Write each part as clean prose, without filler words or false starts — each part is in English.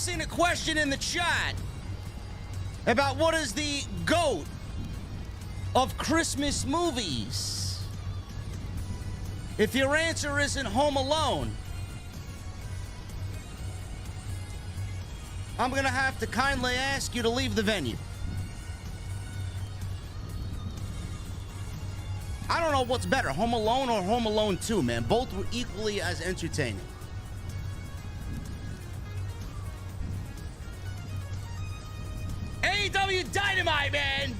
seen a question in the chat about what is the GOAT of Christmas movies. If your answer isn't Home Alone, I'm going to have to kindly ask you to leave the venue. I don't know what's better, Home Alone or Home Alone 2, man. Both were equally as entertaining. AEW Dynamite, man.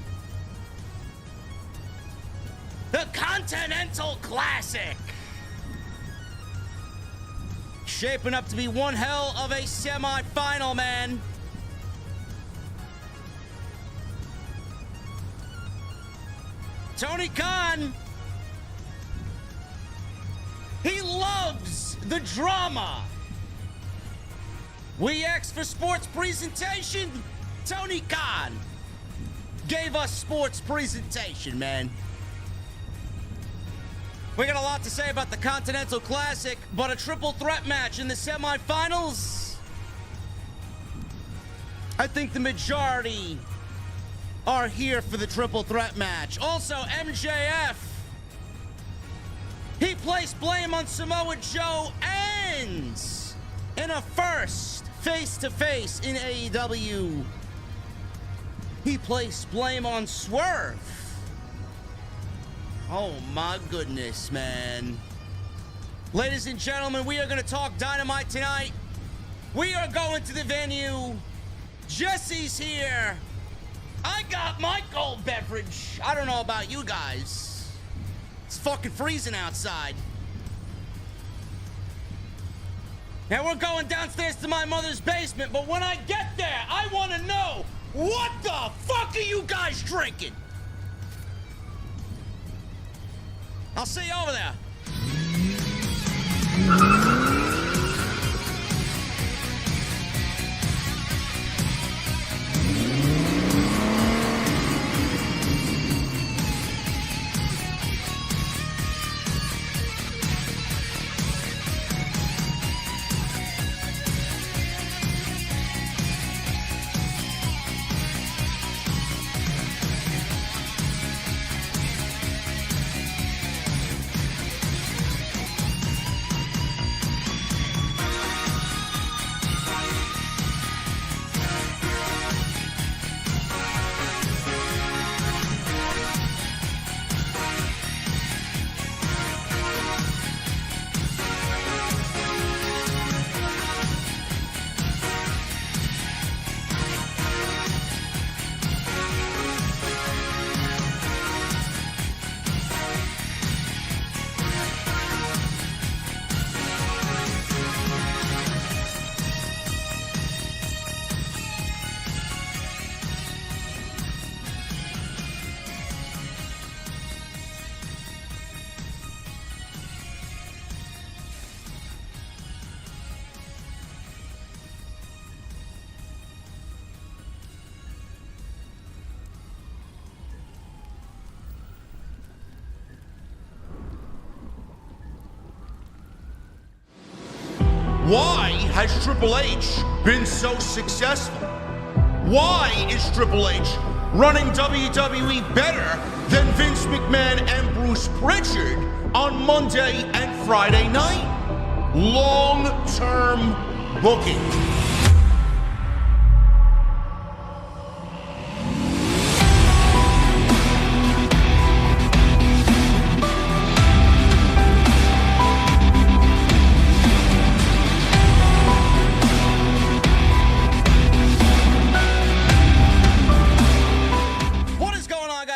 The Continental Classic. Shaping up to be one hell of a semi-final, man. Tony Khan, he loves the drama. We asked for sports presentation. Tony Khan gave us sports presentation, man. We got a lot to say about the Continental Classic, but a triple threat match in the semifinals? I think the majority are here for the triple threat match. Also, MJF, he placed blame on Samoa Joe and in a first face-to-face in AEW, he placed blame on Swerve. Oh my goodness, man. Ladies and gentlemen, we are going to talk Dynamite tonight. We are going to the venue. Jesse's here. I got my cold beverage. I don't know about you guys. It's fucking freezing outside. Now we're going downstairs to my mother's basement, but when I get there, I want to know, what the fuck are you guys drinking? I'll see you over there. Why has Triple H been so successful? Why is Triple H running WWE better than Vince McMahon and Bruce Pritchard on Monday and Friday night? Long-term booking.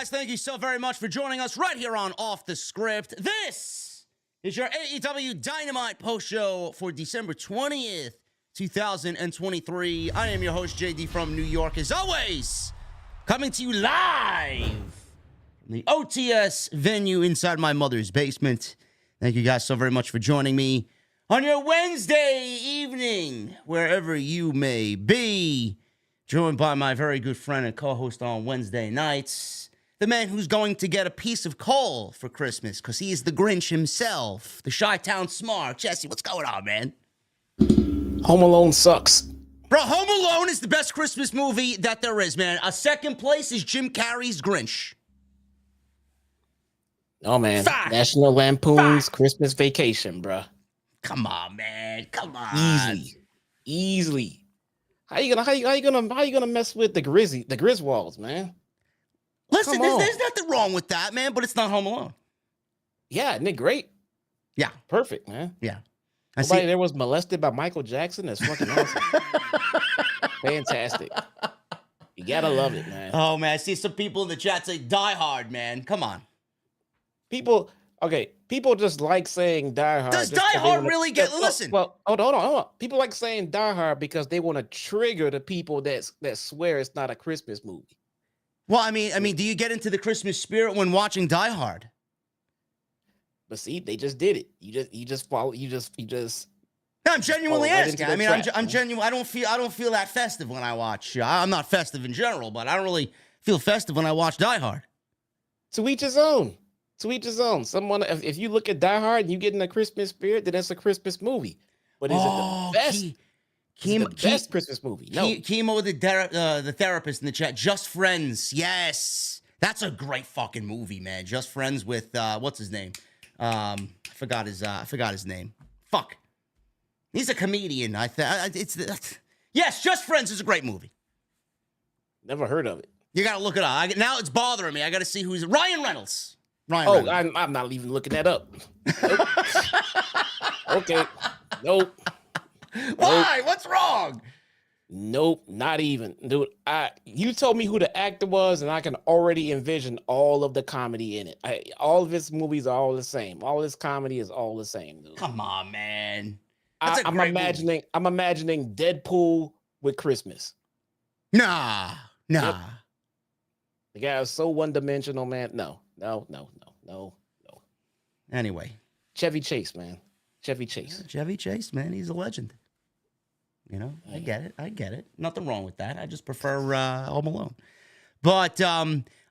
Thank you so very much for joining us right here on Off the Script. This is your AEW Dynamite post show for December 20th, 2023. I am your host, JD from New York, as always, coming to you live from the OTS venue inside my mother's basement. Thank you guys so very much for joining me on your Wednesday evening, wherever you may be. Joined by my very good friend and co-host on Wednesday nights, the man who's going to get a piece of coal for Christmas because he is the Grinch himself, the Chi-Town Smart. Jesse, what's going on, man? Home Alone sucks. Bro, Home Alone is the best Christmas movie that there is, man. A second place is Jim Carrey's Grinch. Oh, man. Fact. National Lampoon's Fact. Christmas Vacation, bruh. Come on, man. Come on. Easily. How you gonna mess with the Griswolds, man? Listen, there's nothing wrong with that, man, but it's not Home Alone. Yeah, isn't it great? Yeah. Perfect, man. Yeah. Nobody there was molested by Michael Jackson. That's fucking awesome. Fantastic. You gotta love it, man. Oh, man. I see some people in the chat say Die Hard, man. Come on. People just like saying Die Hard. Does Die Hard really get... Listen. Well, hold on. People like saying Die Hard because they want to trigger the people that swear it's not a Christmas movie. Well, I mean, do you get into the Christmas spirit when watching Die Hard? But see, they just did it. You just follow. No, I'm genuinely asking. I mean, I'm trap, genuine. I don't feel that festive when I watch. I'm not festive in general, but I don't really feel festive when I watch Die Hard. To each his own. To each his own. Someone, if you look at Die Hard and you get in the Christmas spirit, then it's a Christmas movie. But is it the best? Is it the best Christmas movie? No. Chemo, the therapist in the chat. Just Friends. Yes, that's a great fucking movie, man. Just Friends with what's his name? I forgot his name. Fuck. He's a comedian. Yes, Just Friends is a great movie. Never heard of it. You gotta look it up. Now it's bothering me. I gotta see who's Ryan Reynolds. I'm not even looking that up. Nope. Okay. Nope. Why? What's wrong? Nope, not even. Dude, you told me who the actor was, and I can already envision all of the comedy in it. All of his movies are all the same. All his comedy is all the same, dude. Come on, man. I'm imagining Deadpool with Christmas. Nah. Yep. The guy is so one-dimensional, man. No. Anyway. Chevy Chase, man. Chevy Chase. Yeah, Chevy Chase, man. He's a legend. You know, I get it. Nothing wrong with that. I just prefer Home Alone. But I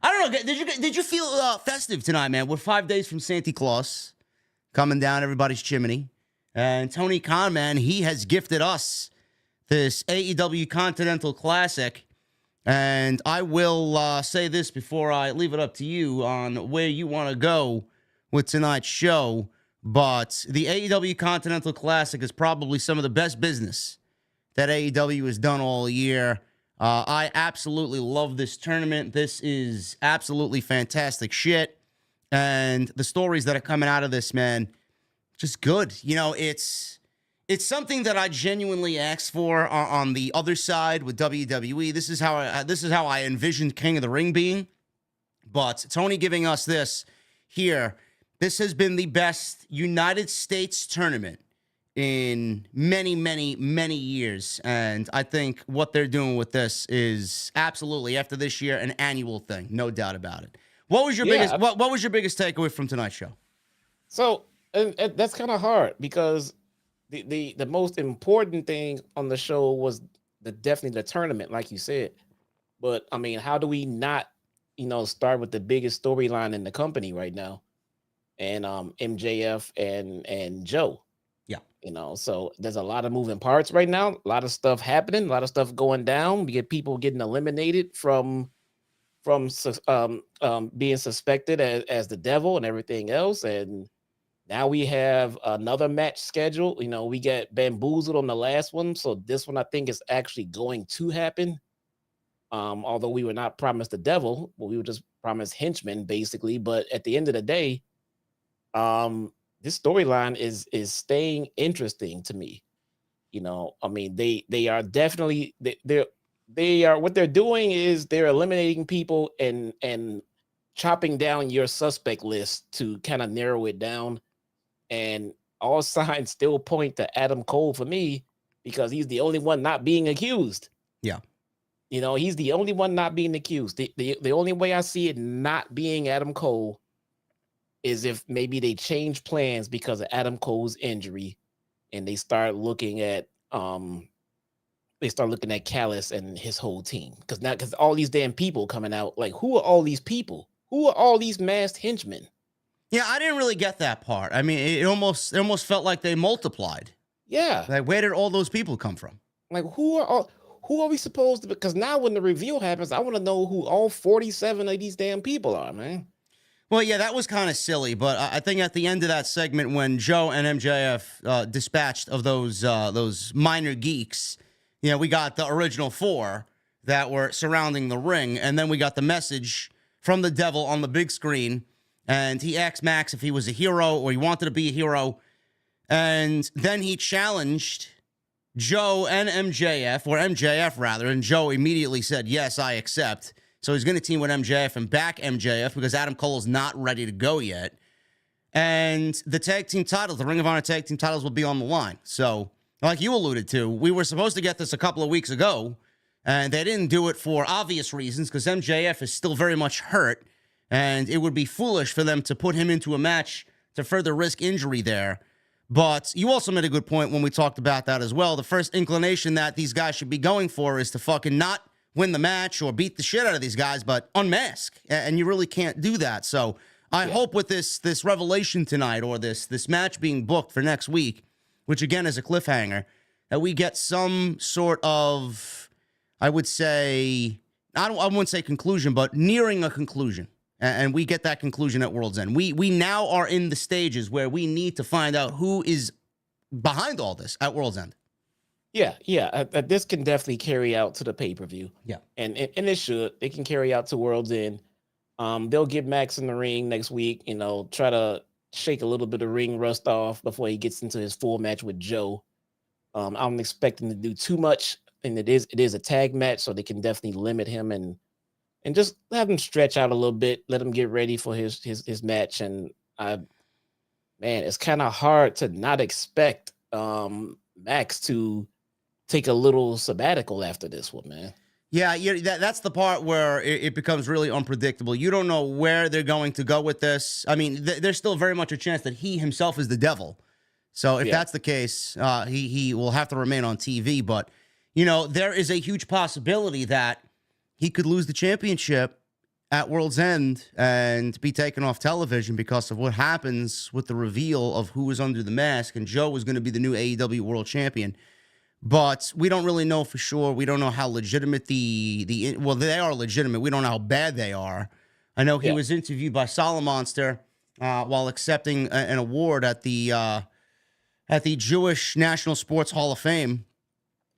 don't know. Did you feel festive tonight, man? We're 5 days from Santa Claus coming down everybody's chimney. And Tony Khan, man, he has gifted us this AEW Continental Classic. And I will say this before I leave it up to you on where you want to go with tonight's show. But the AEW Continental Classic is probably some of the best business that AEW has done all year. I absolutely love this tournament. This is absolutely fantastic shit. And the stories that are coming out of this, man, just good. You know, it's something that I genuinely asked for on the other side with WWE. This is how I envisioned King of the Ring being. But Tony giving us this here, this has been the best United States tournament in many, many, many years. And I think what they're doing with this is absolutely, after this year, an annual thing. No doubt about it. What was your biggest takeaway from tonight's show? So and that's kind of hard because the most important thing on the show was definitely the tournament, like you said. But I mean, how do we not, start with the biggest storyline in the company right now? And MJF and Joe. Yeah. So there's a lot of moving parts right now, a lot of stuff happening, a lot of stuff going down. We get people getting eliminated from being suspected as the devil and everything else. And now we have another match scheduled. We get bamboozled on the last one. So this one, I think, is actually going to happen. Although we were not promised the devil, but we were just promised henchmen, basically. But at the end of the day, this storyline is staying interesting to me. I mean, they are definitely they are what they're doing is they're eliminating people and chopping down your suspect list to kind of narrow it down. And all signs still point to Adam Cole for me because he's the only one not being accused. Yeah. He's the only one not being accused. The only way I see it not being Adam Cole is if maybe they change plans because of Adam Cole's injury and they start looking at Callis and his whole team. Because all these damn people coming out, like, who are all these people? Who are all these masked henchmen? Yeah, I didn't really get that part. I mean, it almost felt like they multiplied. Yeah. Like, where did all those people come from? Like, who are we supposed to? Because now when the reveal happens, I want to know who all 47 of these damn people are, man. Well, yeah, that was kind of silly, but I think at the end of that segment, when Joe and MJF dispatched of those minor geeks, you know, we got the original 4 that were surrounding the ring, and then we got the message from the devil on the big screen, and he asked Max if he was a hero or he wanted to be a hero, and then he challenged Joe and MJF, or MJF rather, and Joe immediately said, yes, I accept. So he's going to team with MJF and back MJF because Adam Cole is not ready to go yet. And the tag team titles, the Ring of Honor tag team titles will be on the line. So, like you alluded to, we were supposed to get this a couple of weeks ago, and they didn't do it for obvious reasons because MJF is still very much hurt, and it would be foolish for them to put him into a match to further risk injury there. But you also made a good point when we talked about that as well. The first inclination that these guys should be going for is to fucking not win the match or beat the shit out of these guys, but unmask. And you really can't do that. So I hope with this revelation tonight, or this match being booked for next week, which again is a cliffhanger, that we get some sort of, I would say, I wouldn't say conclusion, but nearing a conclusion. And we get that conclusion at World's End. We now are in the stages where we need to find out who is behind all this at World's End. Yeah. This can definitely carry out to the pay-per-view. Yeah. And it should. It can carry out to World's End. They'll get Max in the ring next week, you know, try to shake a little bit of ring rust off before he gets into his full match with Joe. I'm expecting to do too much, and it is a tag match, so they can definitely limit him and just have him stretch out a little bit, let him get ready for his match. And it's kind of hard to not expect Max to take a little sabbatical after this one, man. Yeah, that's the part where it becomes really unpredictable. You don't know where they're going to go with this. I mean, there's still very much a chance that he himself is the devil. So if that's the case, he will have to remain on TV. But, you know, there is a huge possibility that he could lose the championship at World's End and be taken off television because of what happens with the reveal of who is under the mask. And Joe is going to be the new AEW World Champion. But we don't really know for sure. We don't know how legitimate well, they are legitimate. We don't know how bad they are. I know he was interviewed by Solomonster while accepting an award at the Jewish National Sports Hall of Fame.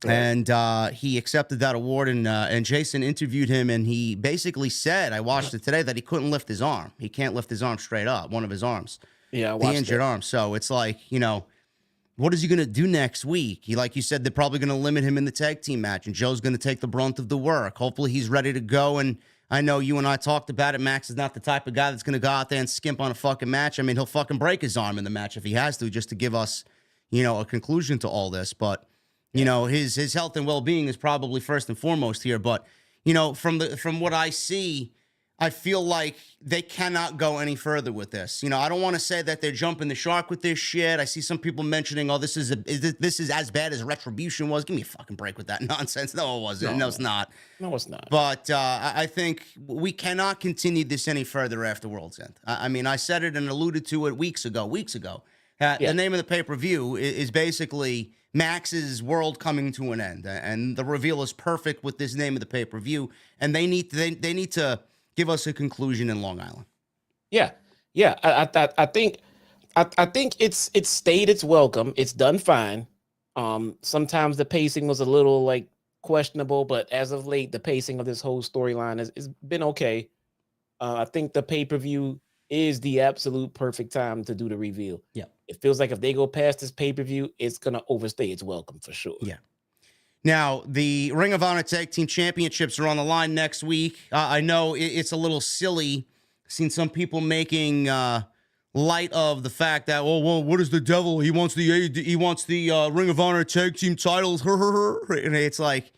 And he accepted that award, and Jason interviewed him, and he basically said, I watched it today, that he couldn't lift his arm. He can't lift his arm straight up, one of his arms. Yeah, I watched the injured arm. So it's like, you know, what is he going to do next week? Like you said, they're probably going to limit him in the tag team match, and Joe's going to take the brunt of the work. Hopefully he's ready to go, and I know you and I talked about it. Max is not the type of guy that's going to go out there and skimp on a fucking match. I mean, he'll fucking break his arm in the match if he has to, just to give us, you know, a conclusion to all this. But you know, his health and well-being is probably first and foremost here. But, you know, from what I see, I feel like they cannot go any further with this. You know, I don't want to say that they're jumping the shark with this shit. I see some people mentioning, oh, this is as bad as Retribution was. Give me a fucking break with that nonsense. No, it wasn't. No, it's not. No, it's not. But I think we cannot continue this any further after World's End. I mean, I said it and alluded to it weeks ago. The name of the pay-per-view is basically Max's world coming to an end, and the reveal is perfect with this name of the pay-per-view, and they need to give us a conclusion in Long Island. Yeah. I think it's stayed its welcome. It's done fine. Sometimes the pacing was a little like questionable, but as of late, the pacing of this whole storyline has been okay. I think the pay-per-view is the absolute perfect time to do the reveal. Yeah. It feels like if they go past this pay-per-view, it's going to overstay its welcome for sure. Yeah. Now, the Ring of Honor Tag Team Championships are on the line next week. I know it's a little silly. I've seen some people making light of the fact that, well, what is the devil? He wants the Ring of Honor Tag Team titles. And it's like,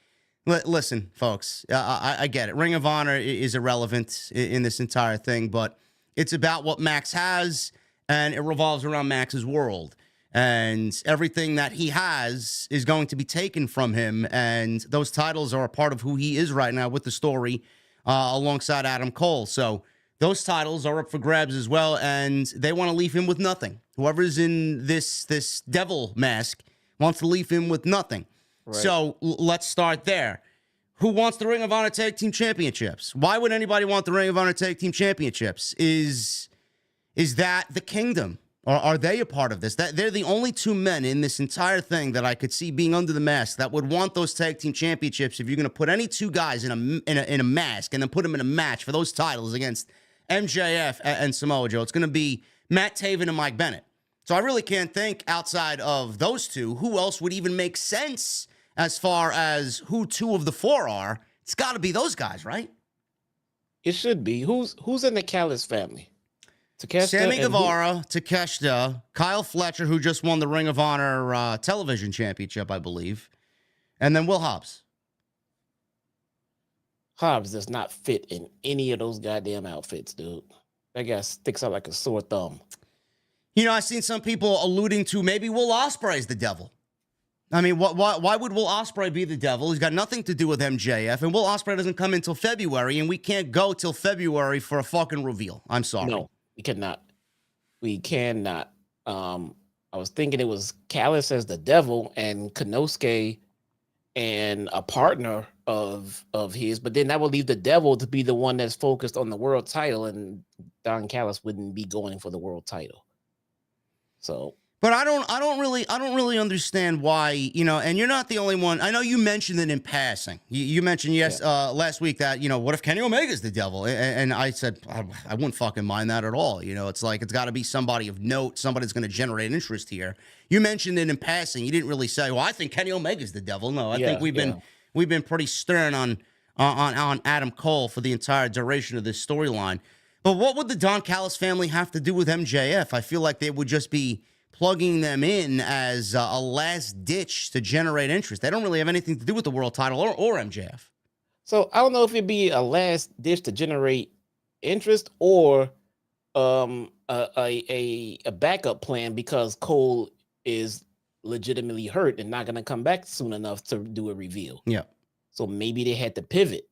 listen, folks, I get it. Ring of Honor is irrelevant in this entire thing, but it's about what Max has, and it revolves around Max's world. And everything that he has is going to be taken from him, and those titles are a part of who he is right now with the story alongside Adam Cole. So those titles are up for grabs as well, and they want to leave him with nothing. Whoever's in this devil mask wants to leave him with nothing. Right. So let's start there. Who wants the Ring of Honor Tag Team Championships? Why would anybody want the Ring of Honor Tag Team Championships? Is that the Kingdom? Or are they a part of this? That they're the only two men in this entire thing that I could see being under the mask that would want those tag team championships. If you're going to put any two guys in a mask and then put them in a match for those titles against MJF and Samoa Joe, it's going to be Matt Taven and Mike Bennett. So I really can't think outside of those two who else would even make sense as far as who two of the four are. It's got to be those guys, right? It should be. Who's in the Callis family? Takeshita Sammy Guevara, Takeshita, Kyle Fletcher, who just won the Ring of Honor television championship, I believe, and then Will Hobbs. Hobbs does not fit in any of those goddamn outfits, dude. That guy sticks out like a sore thumb. You know, I've seen some people alluding to maybe Will Ospreay's the devil. I mean, why would Will Ospreay be the devil? He's got nothing to do with MJF, and Will Ospreay doesn't come until February, and we can't go till February for a fucking reveal. I'm sorry. No. We cannot. We cannot. I was thinking it was Callis as the devil and Konosuke and a partner of his, but then that would leave the devil to be the one that's focused on the world title, and Don Callis wouldn't be going for the world title. So, but I don't really understand why, you know, and you're not the only one. I know you mentioned it in passing. You mentioned last week that, you know, what if Kenny Omega's the devil? And I said I wouldn't fucking mind that at all. You know, it's like it's got to be somebody of note, somebody's going to generate interest here. You mentioned it in passing. You didn't really say, well, I think Kenny Omega's the devil. No, I think we've been pretty stern on Adam Cole for the entire duration of this storyline. But what would the Don Callis family have to do with MJF? I feel like they would just be plugging them in as a last ditch to generate interest. They don't really have anything to do with the world title or MJF. So I don't know if it'd be a last ditch to generate interest or a backup plan because Cole is legitimately hurt and not going to come back soon enough to do a reveal. Yeah. So maybe they had to pivot.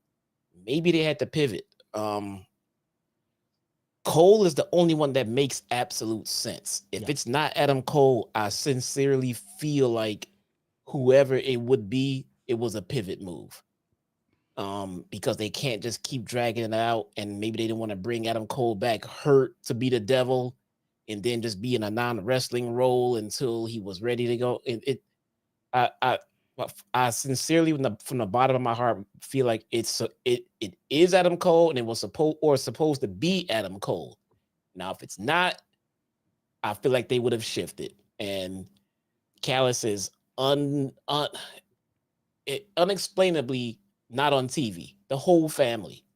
Cole is the only one that makes absolute sense. If it's not Adam Cole, I sincerely feel like whoever it would be, it was a pivot move. Because they can't just keep dragging it out, and maybe they didn't want to bring Adam Cole back hurt to be the devil and then just be in a non-wrestling role until he was ready to go. I sincerely, from the bottom of my heart, feel like it is Adam Cole, and it was supposed to be Adam Cole. Now, if it's not, I feel like they would have shifted. And Callis is unexplainably not on TV. The whole family,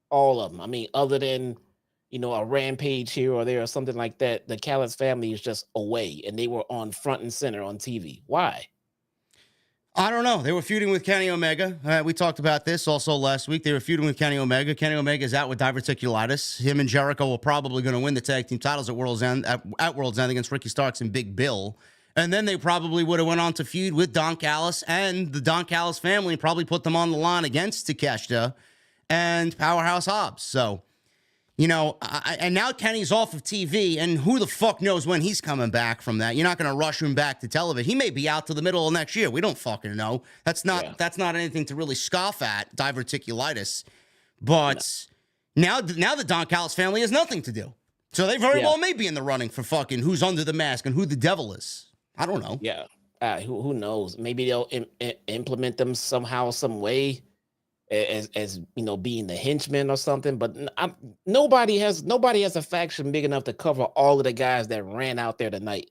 all of them. I mean, other than a Rampage here or there or something like that, the Callis family is just away, and they were on front and center on TV. Why? I don't know. They were feuding with Kenny Omega. We talked about this also last week. They were feuding with Kenny Omega. Kenny Omega is out with diverticulitis. Him and Jericho are probably going to win the tag team titles at World's End against Ricky Starks and Big Bill. And then they probably would have went on to feud with Don Callis and the Don Callis family and probably put them on the line against Takeshita and Powerhouse Hobbs. So, and now Kenny's off of TV, and who the fuck knows when he's coming back from that? You're not going to rush him back to television. He may be out to the middle of next year. We don't fucking know. That's not anything to really scoff at, diverticulitis. But now the Don Callis family has nothing to do. So they very well may be in the running for fucking who's under the mask and who the devil is. I don't know. Yeah. Who knows? Maybe they'll implement them somehow, some way. As being the henchman or something, but nobody has a faction big enough to cover all of the guys that ran out there tonight.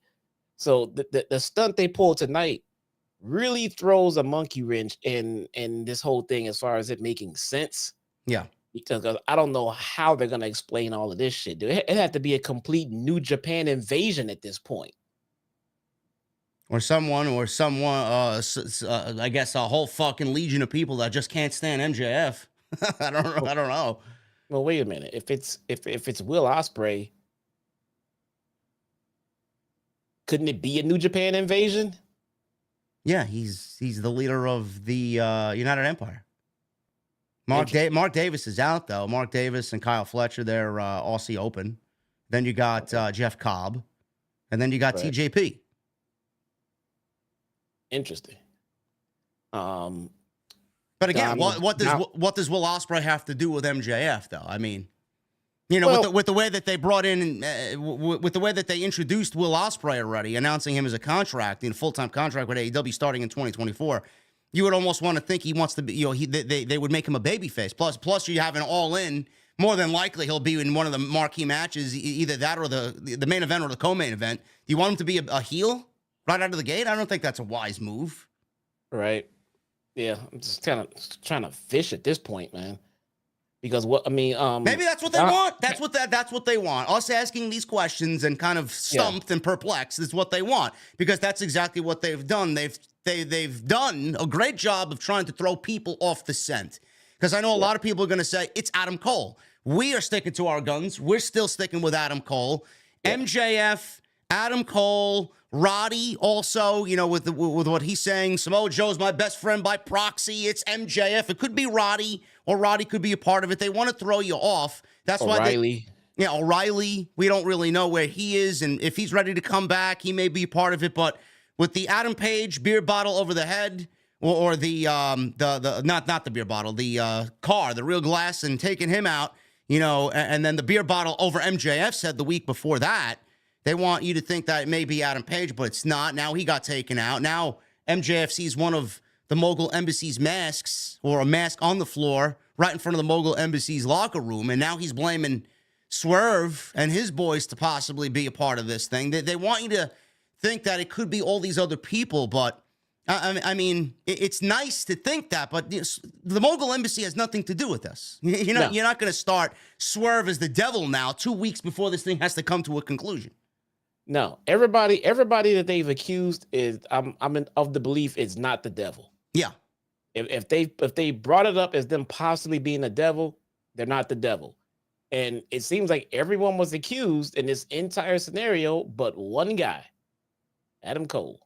So the stunt they pulled tonight really throws a monkey wrench in this whole thing as far as it making sense. Yeah, because I don't know how they're gonna explain all of this shit. Dude. It had to be a complete New Japan invasion at this point. Or someone, I guess a whole fucking legion of people that just can't stand MJF. I don't know. Well, wait a minute. If it's Will Ospreay, couldn't it be a New Japan invasion? Yeah, he's the leader of the United Empire. Mark Davis is out though. Mark Davis and Kyle Fletcher, they're Aussie Open. Then you got Jeff Cobb, and then you got TJP. Interesting. But again, what does Will Ospreay have to do with MJF though? I mean, you know, with the way that they brought in, with the way that they introduced Will Ospreay already, announcing him as a contract, in a full-time contract with AEW starting in 2024, you would almost want to think he wants to be, you know, they would make him a babyface. Plus you have an all-in. More than likely, he'll be in one of the marquee matches, either that or the main event or the co-main event. Do you want him to be a heel right out of the gate? I don't think that's a wise move. Right. Yeah, I'm just kind of trying to fish at this point, man. Because maybe that's what they want. That's what they want. Us asking these questions and kind of stumped and perplexed is what they want, because that's exactly what they've done. They've done a great job of trying to throw people off the scent. Because I know a lot of people are going to say, it's Adam Cole. We are sticking to our guns. We're still sticking with Adam Cole. Yeah. MJF, Adam Cole, Roddy also, you know, with what he's saying. Samoa Joe's my best friend by proxy. It's MJF. It could be Roddy, or Roddy could be a part of it. They want to throw you off. That's O'Reilly. why O'Reilly, we don't really know where he is. And if he's ready to come back, he may be a part of it. But with the Adam Page beer bottle over the head, or the not the beer bottle, the car, the real glass, and taking him out, you know, and then the beer bottle over MJF's head the week before that. They want you to think that it may be Adam Page, but it's not. Now he got taken out. Now MJF sees one of the Mogul Embassy's masks, or a mask on the floor right in front of the Mogul Embassy's locker room, and now he's blaming Swerve and his boys to possibly be a part of this thing. They want you to think that it could be all these other people, but I mean, it's nice to think that, but the Mogul Embassy has nothing to do with this. You're not going to start Swerve as the devil now 2 weeks before this thing has to come to a conclusion. No, everybody that they've accused is I'm of the belief it's not the devil. Yeah. If they brought it up as them possibly being the devil, they're not the devil. And it seems like everyone was accused in this entire scenario, but one guy, Adam Cole.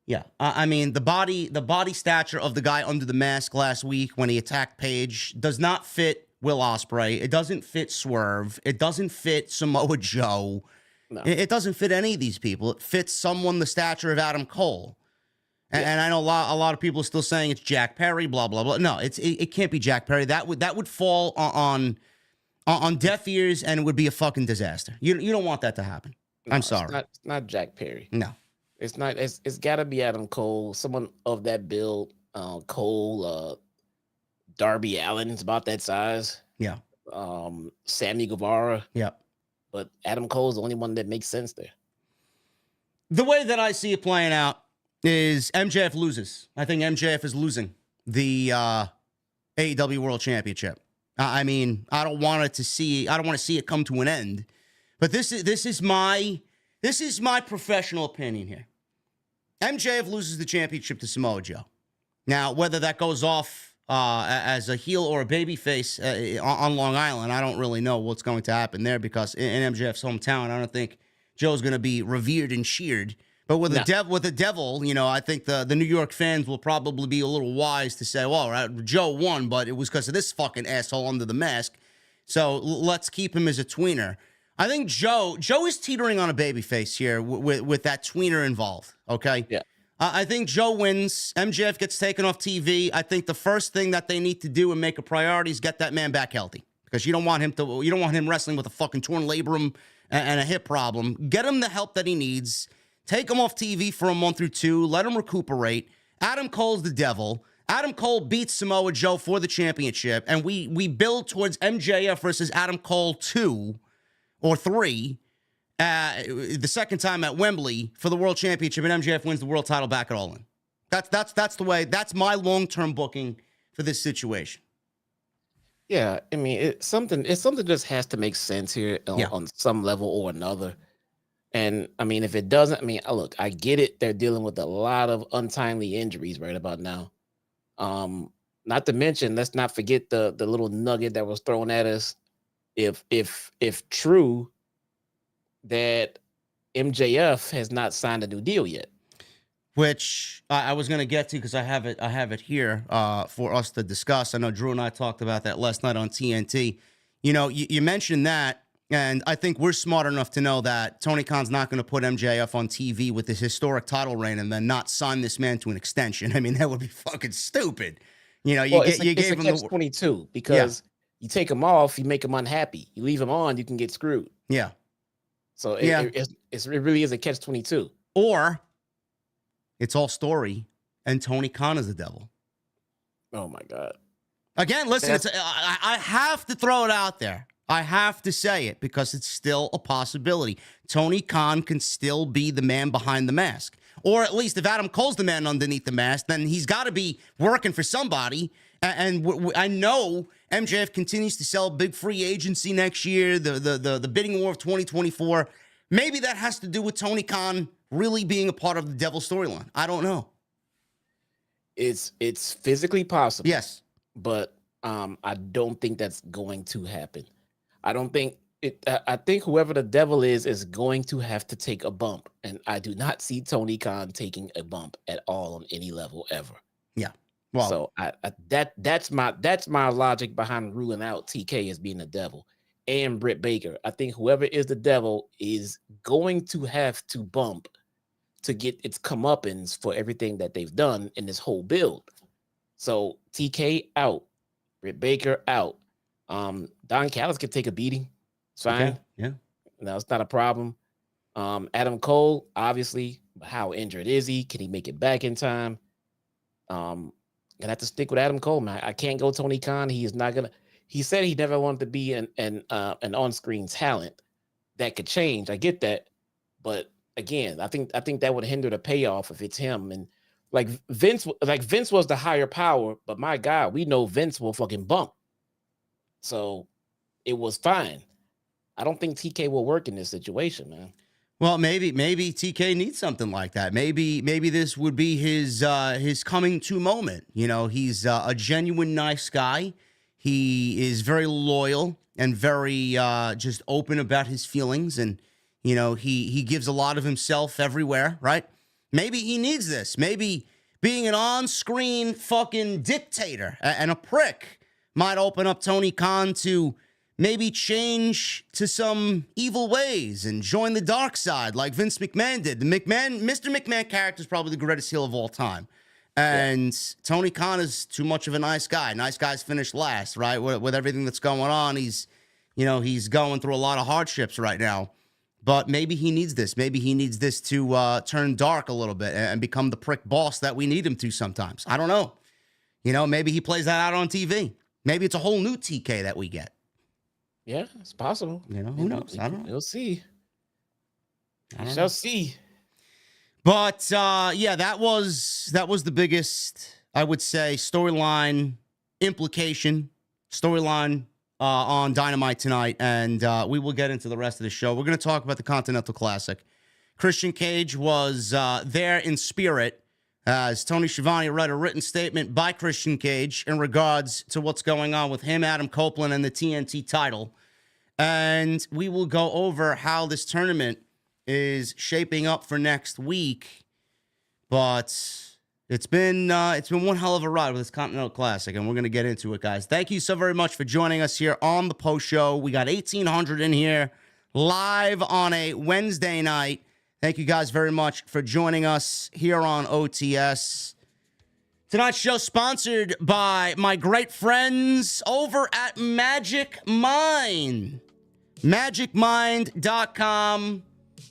Yeah, I mean, the body stature of the guy under the mask last week when he attacked Page does not fit Will Ospreay. It doesn't fit Swerve. It doesn't fit Samoa Joe. No. It doesn't fit any of these people. It fits someone the stature of Adam Cole. And I know a lot of people are still saying it's Jack Perry, blah, blah, blah. No, it can't be Jack Perry. That would fall on deaf ears, and it would be a fucking disaster. You don't want that to happen. No, I'm sorry. It's not Jack Perry. No. It's not. It's got to be Adam Cole, someone of that build. Cole, Darby Allin's about that size. Yeah. Sammy Guevara. Yeah. But Adam Cole's the only one that makes sense there. The way that I see it playing out is MJF loses. I think MJF is losing the AEW World Championship. I mean, I don't want to see it come to an end. But this is my professional opinion here. MJF loses the championship to Samoa Joe. Now, whether that goes off as a heel or a babyface on Long Island, I don't really know what's going to happen there, because in MJF's hometown, I don't think Joe's going to be revered and cheered. But with the devil, you know, I think the New York fans will probably be a little wise to say, well, right, Joe won, but it was because of this fucking asshole under the mask. So let's keep him as a tweener. I think Joe is teetering on a babyface here with that tweener involved, okay? Yeah. I think Joe wins. MJF gets taken off TV. I think the first thing that they need to do and make a priority is get that man back healthy, because you don't want him wrestling with a fucking torn labrum and a hip problem. Get him the help that he needs. Take him off TV for a month or two. Let him recuperate. Adam Cole's the devil. Adam Cole beats Samoa Joe for the championship, and we build towards MJF versus Adam Cole 2 or 3, the second time at Wembley for the World Championship, and MJF wins the world title back at All In. That's the way. That's my long-term booking for this situation. Yeah, I mean, it's something just has to make sense here on some level or another. And I mean, if it doesn't, I mean, look, I get it. They're dealing with a lot of untimely injuries right about now. Not to mention, let's not forget the little nugget that was thrown at us. If true that MJF has not signed a new deal yet, which I was going to get to, because I have it here for us to discuss. I know Drew and I talked about that last night on TNT. You know, you mentioned that. And I think we're smart enough to know that Tony Khan's not going to put MJF on TV with this historic title reign and then not sign this man to an extension. I mean, that would be fucking stupid. You know, it's a catch-22 because you take him off, you make him unhappy. You leave him on, you can get screwed. Yeah. So it really is a catch-22. Or it's all story and Tony Khan is the devil. Oh, my God. Again, listen, I have to throw it out there. I have to say it because it's still a possibility. Tony Khan can still be the man behind the mask. Or at least if Adam Cole's the man underneath the mask, then he's got to be working for somebody. And I know MJF continues to sell big free agency next year, the bidding war of 2024. Maybe that has to do with Tony Khan really being a part of the devil storyline. I don't know. It's physically possible. Yes. But I don't think that's going to happen. I don't think it. I think whoever the devil is going to have to take a bump, and I do not see Tony Khan taking a bump at all on any level ever. Yeah. Well, so that's my logic behind ruling out TK as being the devil and Britt Baker. I think whoever is the devil is going to have to bump to get its comeuppance for everything that they've done in this whole build. So TK out, Britt Baker out. Don Callis could take a beating. It's fine. Okay. Yeah. No, it's not a problem. Adam Cole, obviously, how injured is he? Can he make it back in time? Gonna have to stick with Adam Cole, man. I can't go Tony Khan. He is not gonna. He said he never wanted to be an on-screen talent. That could change. I get that, but again, I think that would hinder the payoff if it's him. And like Vince was the higher power, but my God, we know Vince will fucking bump. So it was fine. I don't think TK will work in this situation, man. Well, maybe TK needs something like that. Maybe this would be his coming to moment. You know, he's a genuine nice guy. He is very loyal and very just open about his feelings, and you know he gives a lot of himself everywhere, right? Maybe he needs this. Maybe being an on-screen fucking dictator and a prick might open up Tony Khan to maybe change to some evil ways and join the dark side like Vince McMahon did. The Mr. McMahon character is probably the greatest heel of all time. And Tony Khan is too much of a nice guy. Nice guys finish last, right? With everything that's going on, he's going through a lot of hardships right now. But maybe he needs this. Maybe he needs this to turn dark a little bit and become the prick boss that we need him to sometimes. I don't know. You know, maybe he plays that out on TV. Maybe it's a whole new TK that we get. Yeah, it's possible. You know, who knows? I don't know. We'll see. We shall see. But that was the biggest, I would say, storyline on Dynamite tonight, and we will get into the rest of the show. We're going to talk about the Continental Classic. Christian Cage was there in spirit as Tony Schiavone read a written statement by Christian Cage in regards to what's going on with him, Adam Copeland, and the TNT title. And we will go over how this tournament is shaping up for next week. But it's been one hell of a ride with this Continental Classic, and we're going to get into it, guys. Thank you so very much for joining us here on the post show. We got 1,800 in here live on a Wednesday night. Thank you guys very much for joining us here on OTS. Tonight's show sponsored by my great friends over at Magic Mind. MagicMind.com.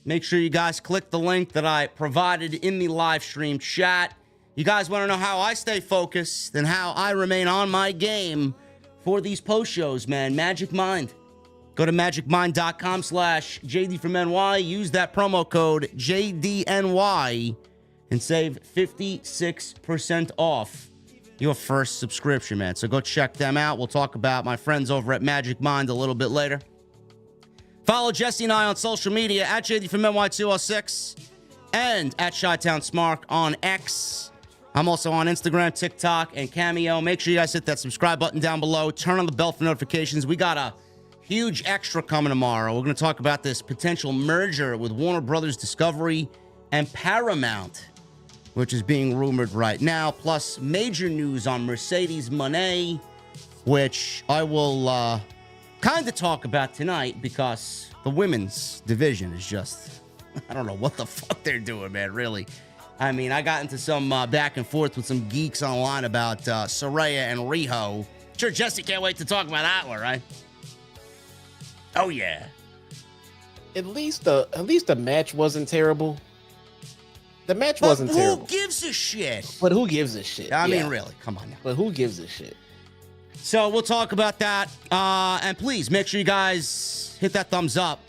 Make sure you guys click the link that I provided in the live stream chat. You guys want to know how I stay focused and how I remain on my game for these post shows, man. Magic Mind. Go to magicmind.com/JD from NY. Use that promo code JDNY and save 56% off your first subscription, man. So go check them out. We'll talk about my friends over at Magic Mind a little bit later. Follow Jesse and I on social media at JD from NY206 and at Chi-Town Smart on X. I'm also on Instagram, TikTok, and Cameo. Make sure you guys hit that subscribe button down below. Turn on the bell for notifications. We got a huge extra coming tomorrow. We're going to talk about this potential merger with Warner Brothers Discovery and Paramount, which is being rumored right now, plus major news on Mercedes Moné, which I will kind of talk about tonight because the women's division is just, I don't know what the fuck they're doing, man, really. I mean, I got into some back and forth with some geeks online about Saraya and Riho. Sure, Jesse can't wait to talk about that one, right? Oh, yeah. At least the match wasn't terrible. The match wasn't terrible. Who gives a shit? But who gives a shit? I mean, really, come on now. But who gives a shit? So we'll talk about that. And please make sure you guys hit that thumbs up.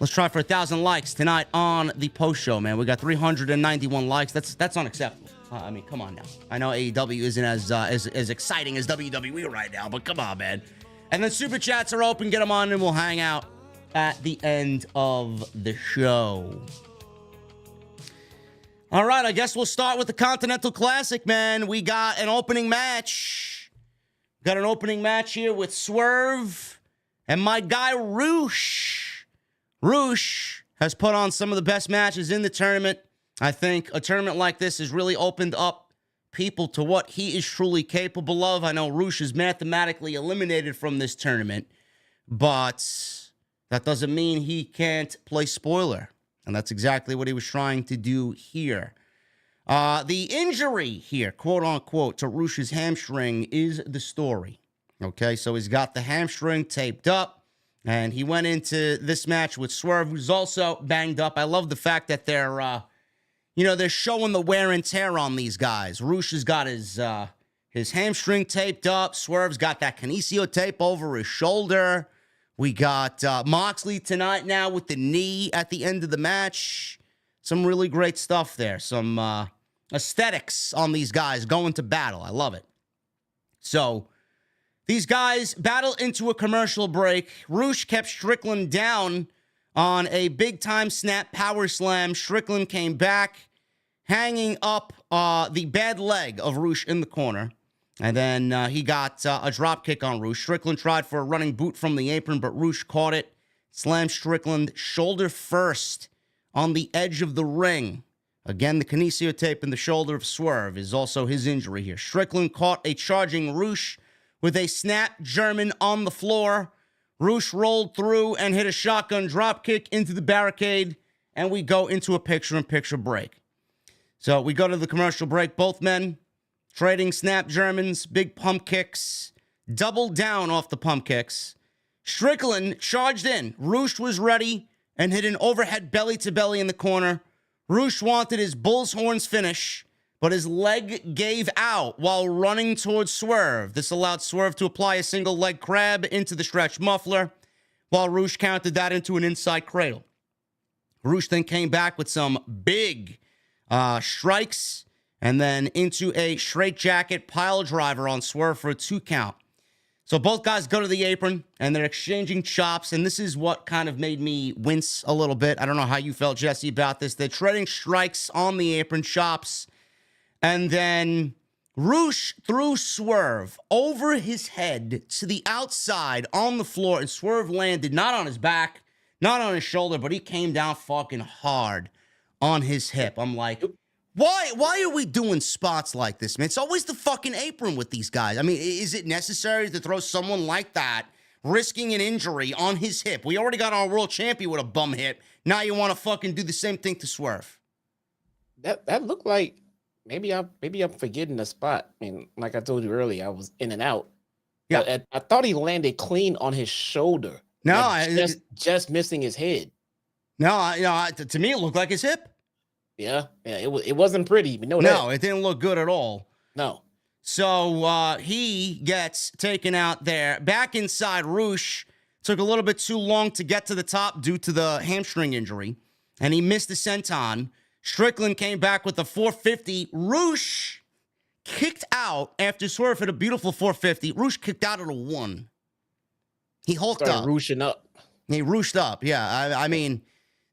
Let's try for 1,000 likes tonight on the post show, man. We got 391 likes. That's unacceptable. I mean, come on now. I know AEW isn't as exciting as WWE right now, but come on, man. And then super chats are open. Get them on, and we'll hang out at the end of the show. All right, I guess we'll start with the Continental Classic, man. We got an opening match. Got an opening match here with Swerve and my guy Rouch. Rouch has put on some of the best matches in the tournament. I think a tournament like this has really opened up people to what he is truly capable of. I know Rouch is mathematically eliminated from this tournament, but that doesn't mean he can't play spoiler. And that's exactly what he was trying to do here. The injury here, quote unquote, to Rouch's hamstring is the story. Okay, so he's got the hamstring taped up, and he went into this match with Swerve, who's also banged up. I love the fact that they're showing the wear and tear on these guys. Rouch has got his hamstring taped up. Swerve's got that kinesio tape over his shoulder. We got Moxley tonight now with the knee at the end of the match. Some really great stuff there. Some aesthetics on these guys going to battle. I love it. So these guys battle into a commercial break. Rouch kept Strickland down on a big-time snap power slam. Strickland came back, hanging up the bad leg of Rouch in the corner. And then he got a drop kick on Rouch. Strickland tried for a running boot from the apron, but Rouch caught it. Slammed Strickland shoulder first on the edge of the ring. Again, the kinesio tape in the shoulder of Swerve is also his injury here. Strickland caught a charging Rouch with a snap German on the floor. Rouch rolled through and hit a shotgun drop kick into the barricade, and we go into a picture-in-picture break. So we go to the commercial break. Both men trading snap Germans, big pump kicks, doubled down off the pump kicks. Strickland charged in. Rouch was ready and hit an overhead belly-to-belly in the corner. Rouch wanted his bull's horns finish, but his leg gave out while running towards Swerve. This allowed Swerve to apply a single leg crab into the stretch muffler, while Rouch countered that into an inside cradle. Rouch then came back with some big strikes, and then into a straitjacket pile driver on Swerve for a 2 count. So both guys go to the apron, and they're exchanging chops, and this is what kind of made me wince a little bit. I don't know how you felt, Jesse, about this. They're trading strikes on the apron, chops, and then Rouch threw Swerve over his head to the outside on the floor, and Swerve landed not on his back, not on his shoulder, but he came down fucking hard on his hip. I'm like, Why are we doing spots like this, man? It's always the fucking apron with these guys. I mean, is it necessary to throw someone like that, risking an injury on his hip? We already got our world champion with a bum hip. Now you want to fucking do the same thing to Swerve. That looked like maybe I'm forgetting the spot. I mean, like I told you earlier, I was in and out. Yeah, I thought he landed clean on his shoulder. No, just missing his head. No, to me it looked like his hip. Yeah, it wasn't pretty. We know no, it didn't look good at all. No. So he gets taken out there. Back inside, Rouch took a little bit too long to get to the top due to the hamstring injury, and he missed the senton. Strickland came back with a 450. Rouch kicked out after Swerve hit a beautiful 450. Rouch kicked out at a 1. He hulked up. Rouching up. He rooched up, yeah. I mean,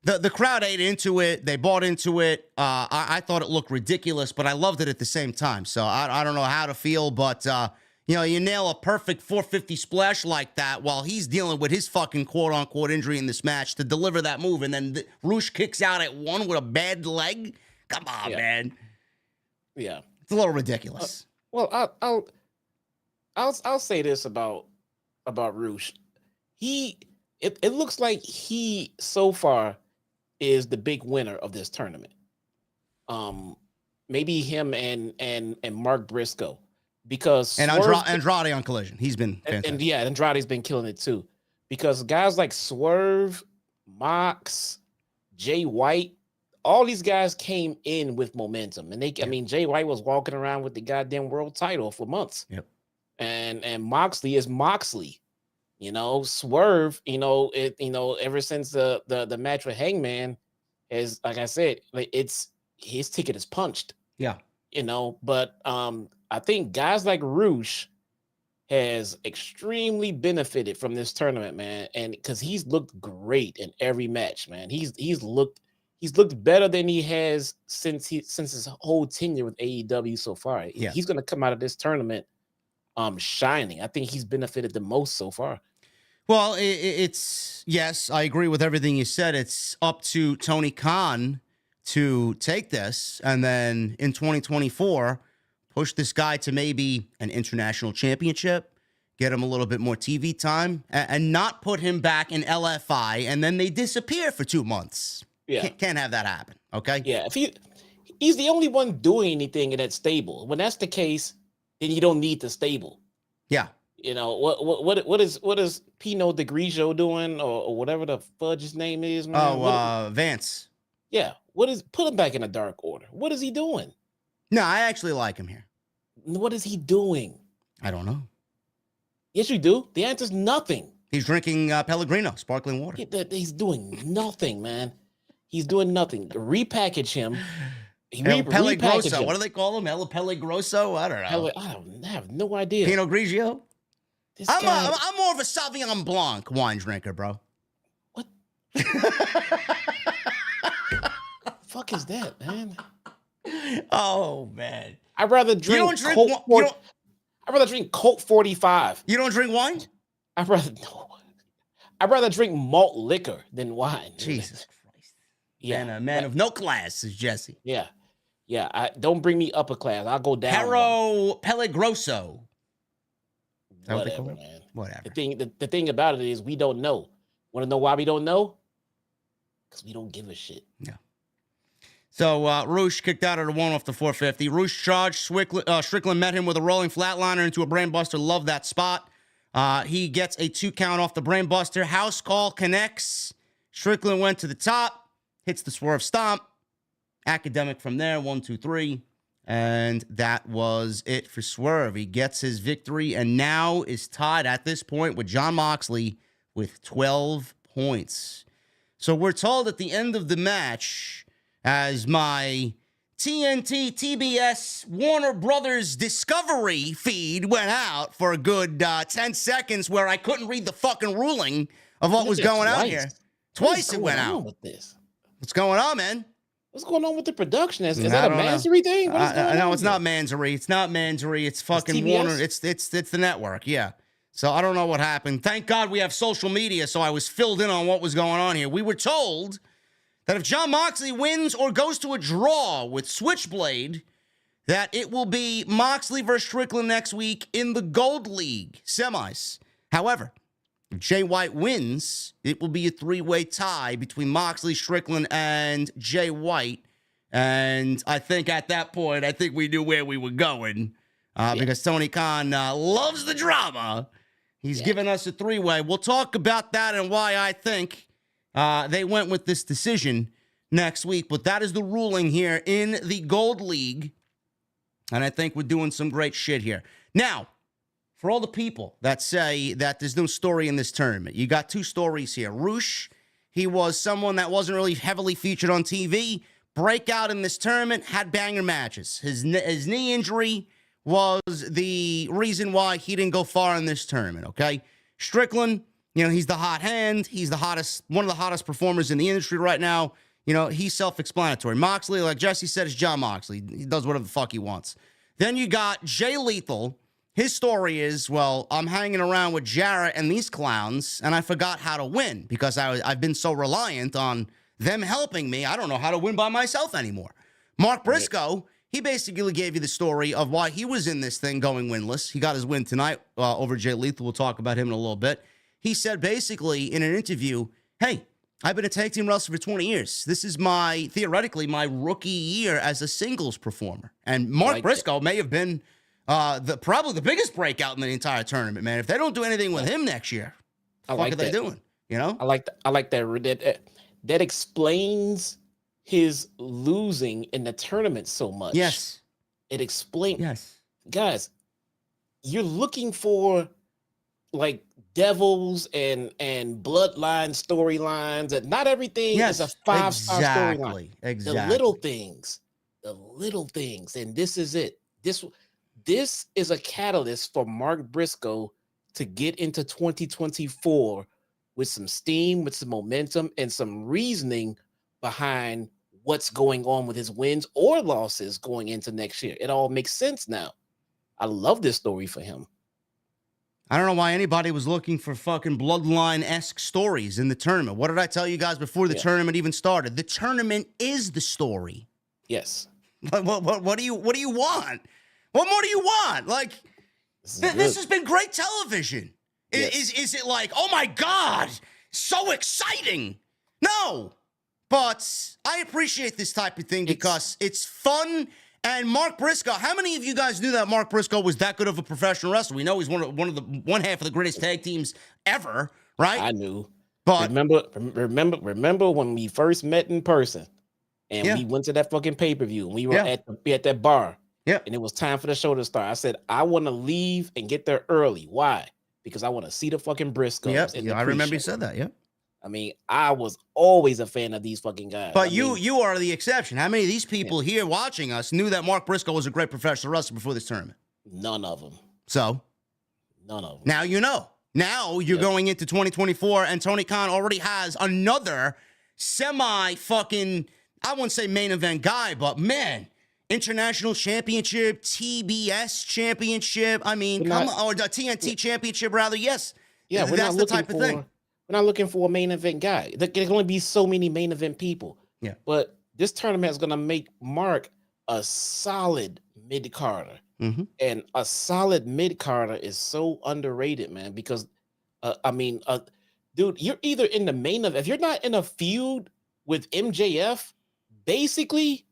the crowd ate into it. They bought into it. I thought it looked ridiculous, but I loved it at the same time. So I don't know how to feel, but, you nail a perfect 450 splash like that while he's dealing with his fucking quote-unquote injury in this match to deliver that move, and then Rouch kicks out at 1 with a bad leg? Come on, man. Yeah. It's a little ridiculous. Well, I'll say this about Rouch. it looks like he so far is the big winner of this tournament. Maybe him and Mark Briscoe, because Andrade on Collision. He's been fantastic. Andrade's been killing it too, because guys like Swerve, Mox, Jay White, all these guys came in with momentum, and I mean, Jay White was walking around with the goddamn world title for months. Yep. And Moxley is Moxley, Swerve, ever since the match with Hangman, is, like I said, like, it's his ticket is punched. Yeah. But I think guys like Rouch has extremely benefited from this tournament, man, and because he's looked great in every match, man. He's looked better than he has since his whole tenure with AEW so far. Yeah. He's gonna come out of this tournament shining. I think he's benefited the most so far. Well, it's yes, I agree with everything you said. It's up to Tony Khan to take this and then in 2024 push this guy to maybe an international championship, get him a little bit more TV time, and not put him back in LFI and then they disappear for 2 months. Yeah, can't have that happen. Okay. Yeah, if he's the only one doing anything in that stable. When that's the case, then you don't need the stable. Yeah. What is Pinot de Grigio doing, or whatever the fudge his name is, man? Vance. Yeah. Put him back in the Dark Order. What is he doing? No, I actually like him here. What is he doing? I don't know. Yes, you do. The answer's nothing. He's drinking Pellegrino, sparkling water. He's doing nothing, man. He's doing nothing. Repackage him. Pelle Grosso. What do they call him? El Pelle Grosso? I don't know. I have no idea. Pinot Grigio? I'm more of a Sauvignon Blanc wine drinker, bro. What? Fuck is that, man? Oh, man. I'd rather drink. You don't drink. I'd rather drink Colt 45. You don't drink wine? I'd rather drink malt liquor than wine. Jesus Christ. Yeah, and a man of no class is Jesse. Yeah. Don't bring me upper class. I'll go down. Pelle Grosso. Whatever, man. Whatever. The thing about it is we don't know. Want to know why we don't know? Because we don't give a shit. Yeah. So Rouch kicked out at a 1 off the 450. Rouch charged. Strickland met him with a rolling flatliner into a brainbuster. Love that spot. He gets a 2 count off the brainbuster. House call connects. Strickland went to the top. Hits the swerve stomp. Academic from there. 1, 2, 3. And that was it for Swerve. He gets his victory and now is tied at this point with Jon Moxley with 12 points. So we're told at the end of the match, as my TNT, TBS, Warner Brothers Discovery feed went out for a good 10 seconds where I couldn't read the fucking ruling of what was going on here. Twice it went out. What's going on, man? What's going on with the production? Is that a Mansory thing? No, it's not Mansory. It's not Mansory. It's fucking Warner. It's the network. Yeah. So I don't know what happened. Thank God we have social media, so I was filled in on what was going on here. We were told that if Jon Moxley wins or goes to a draw with Switchblade, that it will be Moxley versus Strickland next week in the Gold League semis. However, if Jay White wins, it will be a 3-way tie between Moxley, Strickland, and Jay White. And I think at that point, we knew where we were going because Tony Khan loves the drama. He's given us a 3-way. We'll talk about that and why I think they went with this decision next week. But that is the ruling here in the Gold League. And I think we're doing some great shit here. Now, for all the people that say that there's no story in this tournament, you got 2 stories here. Rouch, he was someone that wasn't really heavily featured on TV. Breakout in this tournament, had banger matches. His knee injury was the reason why he didn't go far in this tournament, okay? Strickland, he's the hot hand. He's the hottest, one of the hottest performers in the industry right now. He's self-explanatory. Moxley, like Jesse said, is Jon Moxley. He does whatever the fuck he wants. Then you got Jay Lethal. His story is, well, I'm hanging around with Jarrett and these clowns, and I forgot how to win because I've been so reliant on them helping me. I don't know how to win by myself anymore. Mark Briscoe, he basically gave you the story of why he was in this thing going winless. He got his win tonight over Jay Lethal. We'll talk about him in a little bit. he said basically in an interview, hey, I've been a tag team wrestler for 20 years. This is theoretically my rookie year as a singles performer. And Mark Briscoe may have been probably the biggest breakout in the entire tournament, man. If they don't do anything with him next year, what are they doing? You know? I like that. That explains his losing in the tournament so much. Yes. It explains. Yes. Guys, you're looking for like devils and bloodline storylines, and not everything is a 5-star storyline. Exactly. The little things, and this is it. This is a catalyst for Mark Briscoe to get into 2024 with some steam, with some momentum, and some reasoning behind what's going on with his wins or losses going into next year. It all makes sense now. I love this story for him. I don't know why anybody was looking for fucking bloodline-esque stories in the tournament. What did I tell you guys before the tournament even started? The tournament is the story. Yes. What do you want? What more do you want? Like, this has been great television. Yes. Is it like, oh my God, so exciting? No. But I appreciate this type of thing because it's fun. And Mark Briscoe, how many of you guys knew that Mark Briscoe was that good of a professional wrestler? We know he's one half of the greatest tag teams ever, right? I knew. But remember when we first met in person, and we went to that fucking pay-per-view, and we were at that bar, and it was time for the show to start. I said, I want to leave and get there early. Why? Because I want to see the fucking Briscoes. Yeah, I remember you said that. Yeah. I mean, I was always a fan of these fucking guys. But you are the exception. How many of these people here watching us knew that Mark Briscoe was a great professional wrestler before this tournament? None of them. So? None of them. Now you know. Now you're going into 2024, and Tony Khan already has another semi-fucking, I wouldn't say main event guy, but man, international championship, TBS championship, or the TNT championship, rather, yes. Yeah, that's the type of thing. We're not looking for a main event guy. There can only be so many main event people. Yeah. But this tournament is going to make Mark a solid mid-carder. Mm-hmm. And a solid mid-carder is so underrated, man, because, dude, you're either in the main event. If you're not in a feud with MJF, basically,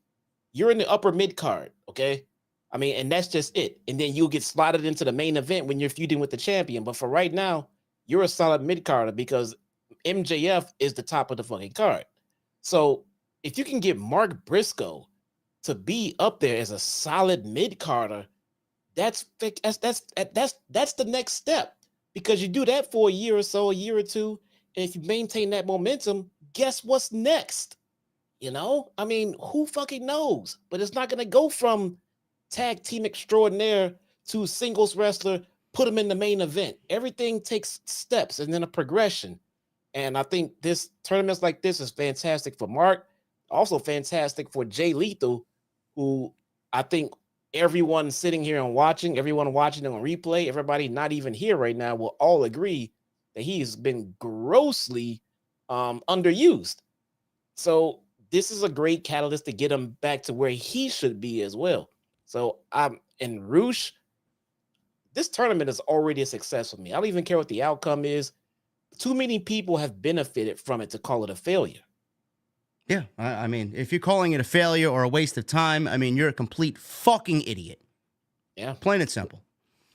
you're in the upper mid-card, okay? I mean, and that's just it. And then you'll get slotted into the main event when you're feuding with the champion. But for right now, you're a solid mid-carder because MJF is the top of the fucking card. So if you can get Mark Briscoe to be up there as a solid mid-carder, that's the next step, because you do that for a year or so, a year or two, and if you maintain that momentum, guess what's next? You know, I mean, who fucking knows? But it's not going to go from tag team extraordinaire to singles wrestler, put him in the main event. Everything takes steps and then a progression. And I think this tournaments like this is fantastic for Mark, also fantastic for Jay Lethal, who I think everyone sitting here and watching, everyone watching on replay, everybody not even here right now will all agree that he's been grossly underused. So this is a great catalyst to get him back to where he should be as well. So in Rouch, this tournament is already a success for me. I don't even care what the outcome is. Too many people have benefited from it to call it a failure. Yeah, I mean, if you're calling it a failure or a waste of time, I mean, you're a complete fucking idiot. Yeah. Plain and simple.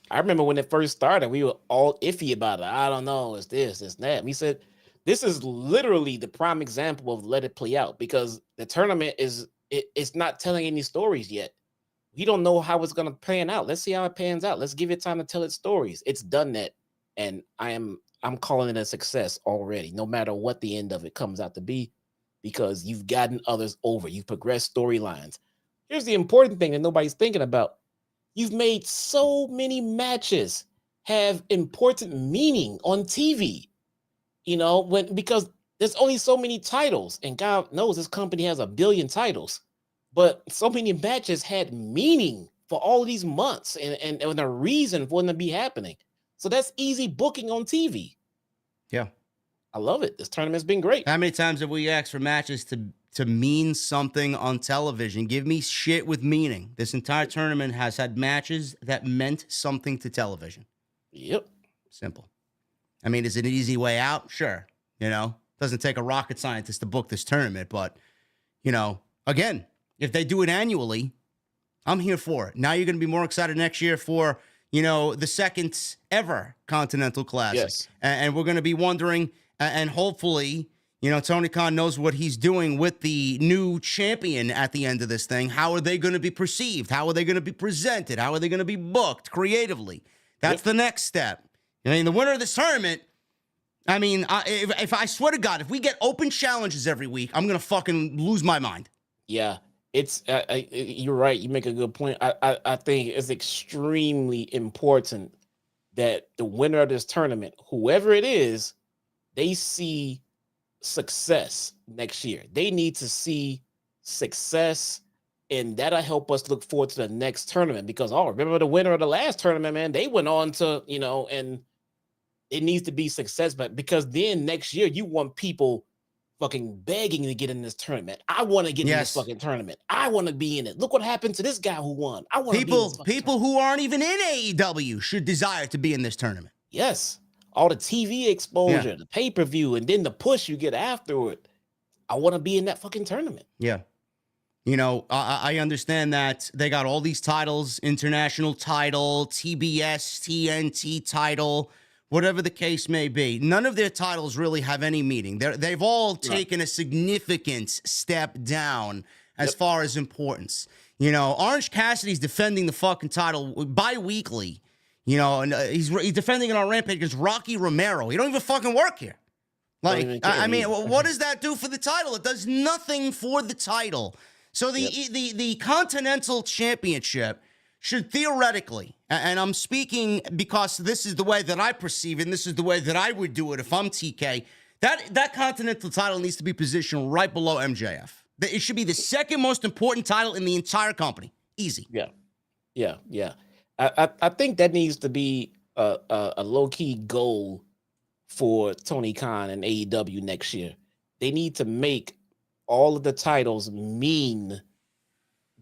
I remember when it first started, we were all iffy about it. I don't know, it's this, it's that. We said, this is literally the prime example of let it play out, because the tournament it's not telling any stories yet. We don't know how it's going to pan out. Let's see how it pans out. Let's give it time to tell its stories. It's done that. And I'm calling it a success already, no matter what the end of it comes out to be, because you've gotten others over. You've progressed storylines. Here's the important thing that nobody's thinking about. You've made so many matches have important meaning on TV, you know, because there's only so many titles, and God knows this company has 1 billion titles. But so many matches had meaning for all these months and a reason for them to be happening. So that's easy booking on TV. Yeah. I love it. This tournament's been great. How many times have we asked for matches to mean something on television? Give me shit with meaning. This entire tournament has had matches that meant something to television. Yep. Simple. I mean, is it an easy way out? Sure. Doesn't take a rocket scientist to book this tournament. But, again, if they do it annually, I'm here for it. Now you're going to be more excited next year for, the second ever Continental Classic. Yes. And we're going to be wondering, and hopefully, Tony Khan knows what he's doing with the new champion at the end of this thing. How are they going to be perceived? How are they going to be presented? How are they going to be booked creatively? That's the next step. The winner of this tournament, if I swear to God, if we get open challenges every week, I'm going to fucking lose my mind. Yeah, it's you're right. You make a good point. I think it's extremely important that the winner of this tournament, whoever it is, they see success next year. They need to see success, and that'll help us look forward to the next tournament. Because remember the winner of the last tournament, man, they went on to, and it needs to be success. But because then next year you want people fucking begging to get in this tournament. I want to get in this fucking tournament. I want to be in it. Look what happened to this guy who won. I want to be in this people who aren't even in AEW should desire to be in this tournament. Yes. All the TV exposure, the pay-per-view, and then the push you get afterward. I want to be in that fucking tournament. Yeah. I understand that they got all these titles, international title, TBS, TNT title, whatever the case may be. None of their titles really have any meaning. They've all taken a significant step down as far as importance. Orange Cassidy's defending the fucking title bi-weekly. And he's defending it on Rampage against Rocky Romero. He don't even fucking work here. What does that do for the title? It does nothing for the title. So the Continental Championship should theoretically, and I'm speaking because this is the way that I perceive it, and this is the way that I would do it if I'm TK, that Continental title needs to be positioned right below MJF. It should be the second most important title in the entire company. Easy. Yeah. I think that needs to be a low-key goal for Tony Khan and AEW next year. They need to make all of the titles mean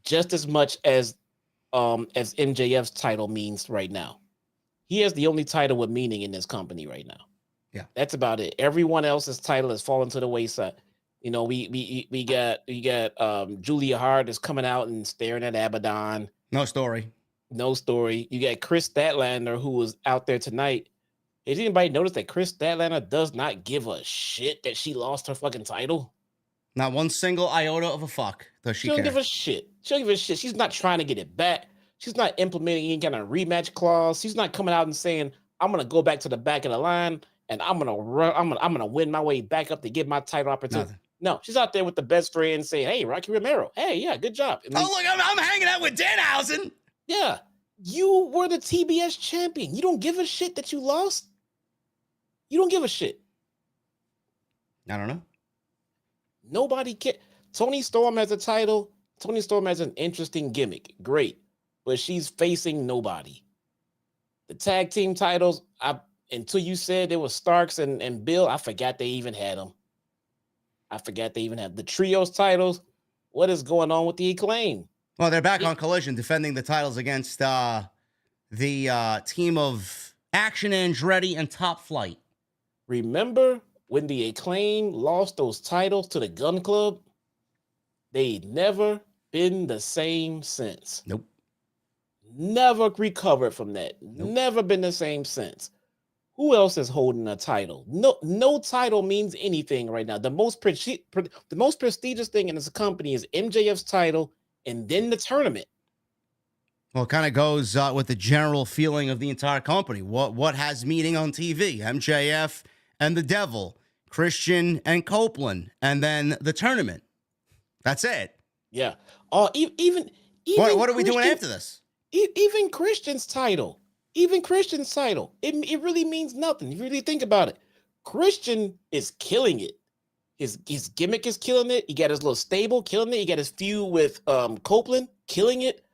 just as much as MJF's title means right now. He has the only title with meaning in this company right now. Yeah, that's about it. Everyone else's title has fallen to the wayside. We got Julia Hart is coming out and staring at Abaddon. No story. You got Chris Statlander, who was out there tonight. Has anybody noticed that Chris Statlander does not give a shit that she lost her fucking title? Not one single iota of a fuck does she care. She don't give a shit. She's not trying to get it back. She's not implementing any kind of rematch clause. She's not coming out and saying, I'm going to go back to the back of the line and I'm going to run. I'm going to win my way back up to get my title opportunity. Nothing. No, she's out there with the best friend saying, hey, Rocky Romero. Hey, yeah, good job. Look, I'm hanging out with Danhausen. Yeah, you were the TBS champion. You don't give a shit that you lost? You don't give a shit. I don't know. Nobody cares. Toni Storm has a title. Toni Storm has an interesting gimmick. Great. But she's facing nobody. The tag team titles, until you said it was Starks and Bill, I forgot they even had them. The trios titles. What is going on with the Acclaim? Well, they're back on Collision defending the titles against the team of Action Andretti and Top Flight. Remember when the Acclaim lost those titles to the Gun Club? They'd never been the same since. Nope. Never recovered from that. Nope. Never been the same since. Who else is holding a title? No title means anything right now. The most prestigious thing in this company is MJF's title and then the tournament. Well, it kind of goes with the general feeling of the entire company. What has meaning on TV? MJF and the Devil, Christian and Copeland, and then the tournament. That's it. Yeah. Even what are we doing after this? Even Christian's title. It really means nothing. You really think about it. Christian is killing it. His gimmick is killing it. He got his little stable killing it. He got his feud with Copeland killing it.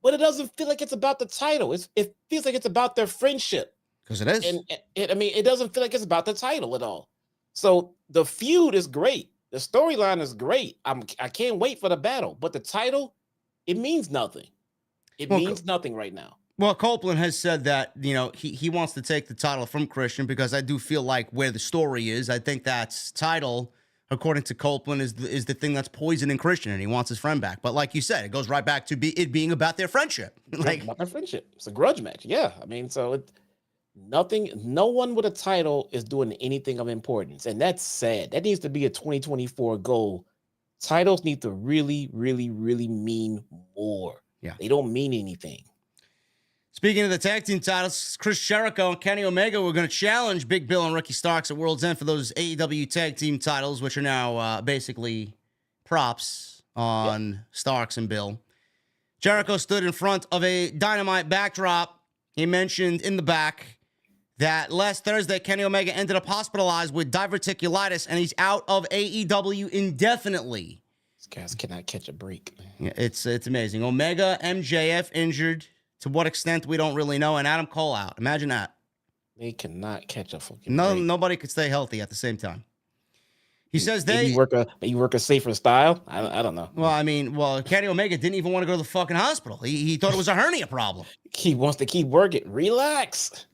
But it doesn't feel like it's about the title. It feels like it's about their friendship. Because it is. And it doesn't feel like it's about the title at all. So the feud is great. The storyline is great. I can't wait for the battle. But the title, it means nothing. It means nothing right now. Well, Copeland has said that, he wants to take the title from Christian because I do feel like where the story is, I think that's title, according to Copeland, is the thing that's poisoning Christian, and he wants his friend back. But like you said, it goes right back to it being about their friendship. About their friendship. It's a grudge match. Yeah. I mean, so no one with a title is doing anything of importance. And that's sad. That needs to be a 2024 goal. Titles need to really, really, really mean more. Yeah. They don't mean anything. Speaking of the tag team titles, Chris Jericho and Kenny Omega were going to challenge Big Bill and Ricky Starks at World's End for those AEW tag team titles, which are now basically props on Starks and Bill. Jericho stood in front of a Dynamite backdrop. He mentioned in the back that last Thursday, Kenny Omega ended up hospitalized with diverticulitis, and he's out of AEW indefinitely. These guys cannot catch a break. Yeah, it's amazing. Omega, MJF injured. To what extent, we don't really know. And Adam Cole out. Imagine that. They cannot catch a fucking break. Nobody could stay healthy at the same time. He says maybe work a safer style. I don't know. Well, Kenny Omega didn't even want to go to the fucking hospital. He thought it was a hernia problem. He wants to keep working. Relax.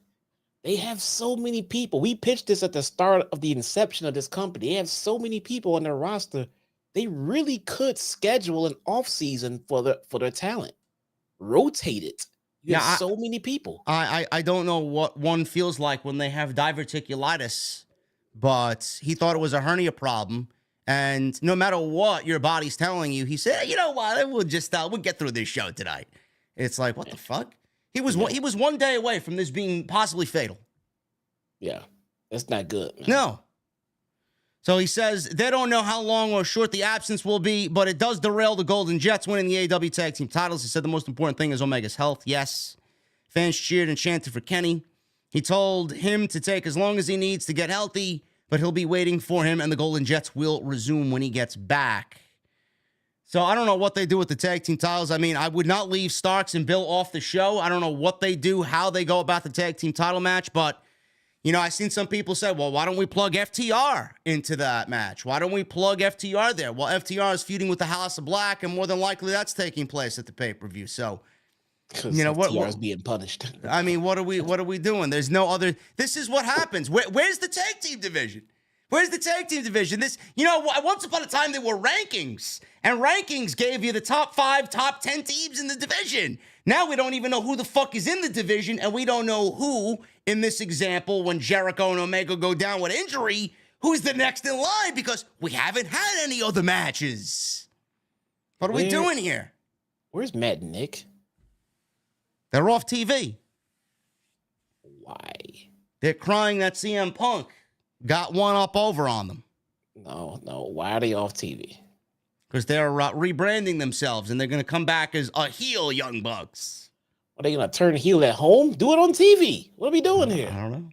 They have so many people. We pitched this at the start of the inception of this company. They have so many people on their roster. They really could schedule an off season for their talent. Rotate it. So many people. I don't know what one feels like when they have diverticulitis, but he thought it was a hernia problem. And no matter what your body's telling you, he said, you know what, we'll get through this show tonight. It's like, what the fuck? He was one day away from this being possibly fatal. Yeah, that's not good, man. No. So he says they don't know how long or short the absence will be, but it does derail the Golden Jets winning the AEW Tag Team titles. He said the most important thing is Omega's health. Yes. Fans cheered and chanted for Kenny. He told him to take as long as he needs to get healthy, but he'll be waiting for him, and the Golden Jets will resume when he gets back. So I don't know what they do with the tag team titles. I mean, I would not leave Starks and Bill off the show. I don't know what they do, how they go about the tag team title match, but I've seen some people say, well, why don't we plug FTR into that match? Why don't we plug FTR there? Well, FTR is feuding with the House of Black, and more than likely that's taking place at the pay-per-view. So, FTR is being punished. I mean, what are we doing? There's no other. This is what happens. Where's the tag team division? Where's the tag team division? Once upon a time there were rankings, and rankings gave you the top 5, top 10 teams in the division. Now we don't even know who the fuck is in the division, and we don't know who, in this example, when Jericho and Omega go down with injury, who's the next in line, because we haven't had any other matches. What are we doing here? Where's Matt and Nick? They're off TV. Why? They're crying that CM Punk got one up over on them. No. Why are they off TV? Because they're rebranding themselves, and they're going to come back as a heel Young Bucks. Are they going to turn heel at home? Do it on TV. What are we doing here? I don't know.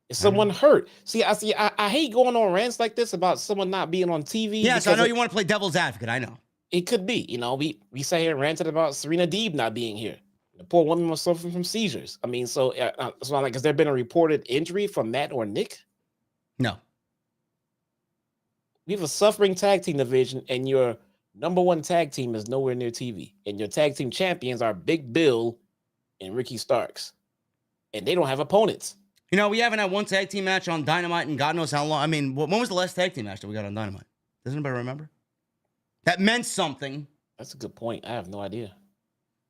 Is someone hurt? I hate going on rants like this about someone not being on TV. Yes, I know you want to play devil's advocate. I know. It could be. We sat here and ranted about Serena Deeb not being here. The poor woman was suffering from seizures. I mean, so it's not like, has there been a reported injury from Matt or Nick? No. We have a suffering tag team division, and your number one tag team is nowhere near TV. And your tag team champions are Big Bill and Ricky Starks. And they don't have opponents. We haven't had one tag team match on Dynamite in God knows how long. I mean, when was the last tag team match that we got on Dynamite? Does anybody remember? That meant something. That's a good point. I have no idea.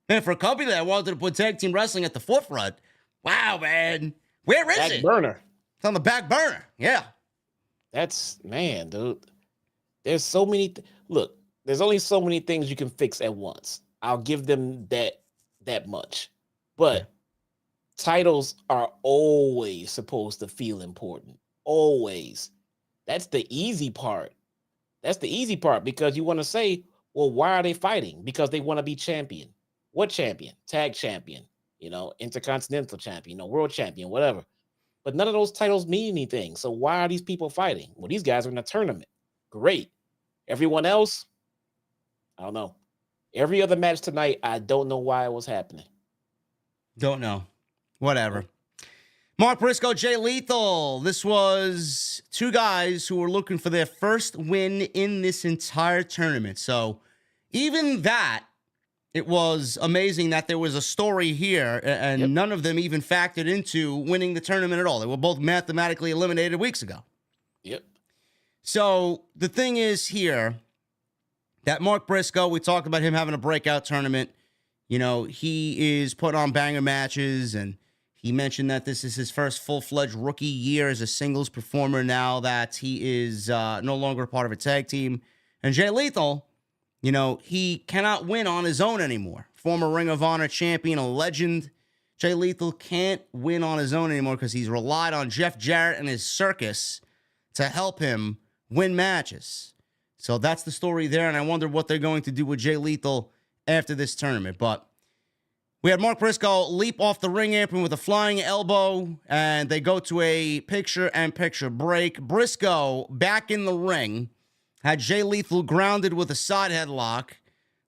Man, for a company that wanted to put tag team wrestling at the forefront, wow, man. Where is it? Back burner. It's on the back burner. Yeah. Man, dude. There's so many. Look, there's only so many things you can fix at once. I'll give them that much. But titles are always supposed to feel important. Always. That's the easy part. Because you want to say, well, why are they fighting? Because they want to be champion. What champion? Tag champion. Intercontinental champion. World champion. Whatever. But none of those titles mean anything. So why are these people fighting? Well, these guys are in a tournament. Great. Everyone else, I don't know. Every other match tonight, I don't know why it was happening. Don't know. Whatever. Mark Briscoe, Jay Lethal. This was two guys who were looking for their first win in this entire tournament. So even that it was amazing that there was a story here, and none of them even factored into winning the tournament at all. They were both mathematically eliminated weeks ago. Yep. So the thing is here that Mark Briscoe, we talked about him having a breakout tournament. You know, he is putting on banger matches, and he mentioned that this is his first full-fledged rookie year as a singles performer now that he is no longer a part of a tag team. And Jay Lethal, you know, he cannot win on his own anymore. Former Ring of Honor champion, a legend. Jay Lethal can't win on his own anymore because he's relied on Jeff Jarrett and his circus to help him win matches. So that's the story there, and I wonder what they're going to do with Jay Lethal after this tournament. But we had Mark Briscoe leap off the ring apron with a flying elbow, and they go to a picture-in-picture break. Briscoe back in the ring, had Jay Lethal grounded with a side headlock.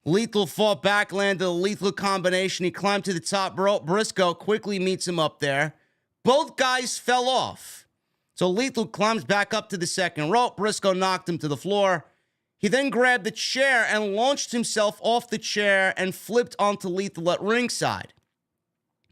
Lethal fought back, landed a lethal combination. He climbed to the top rope. Briscoe quickly meets him up there. Both guys fell off. So Lethal climbs back up to the second rope. Briscoe knocked him to the floor. He then grabbed the chair and launched himself off the chair and flipped onto Lethal at ringside.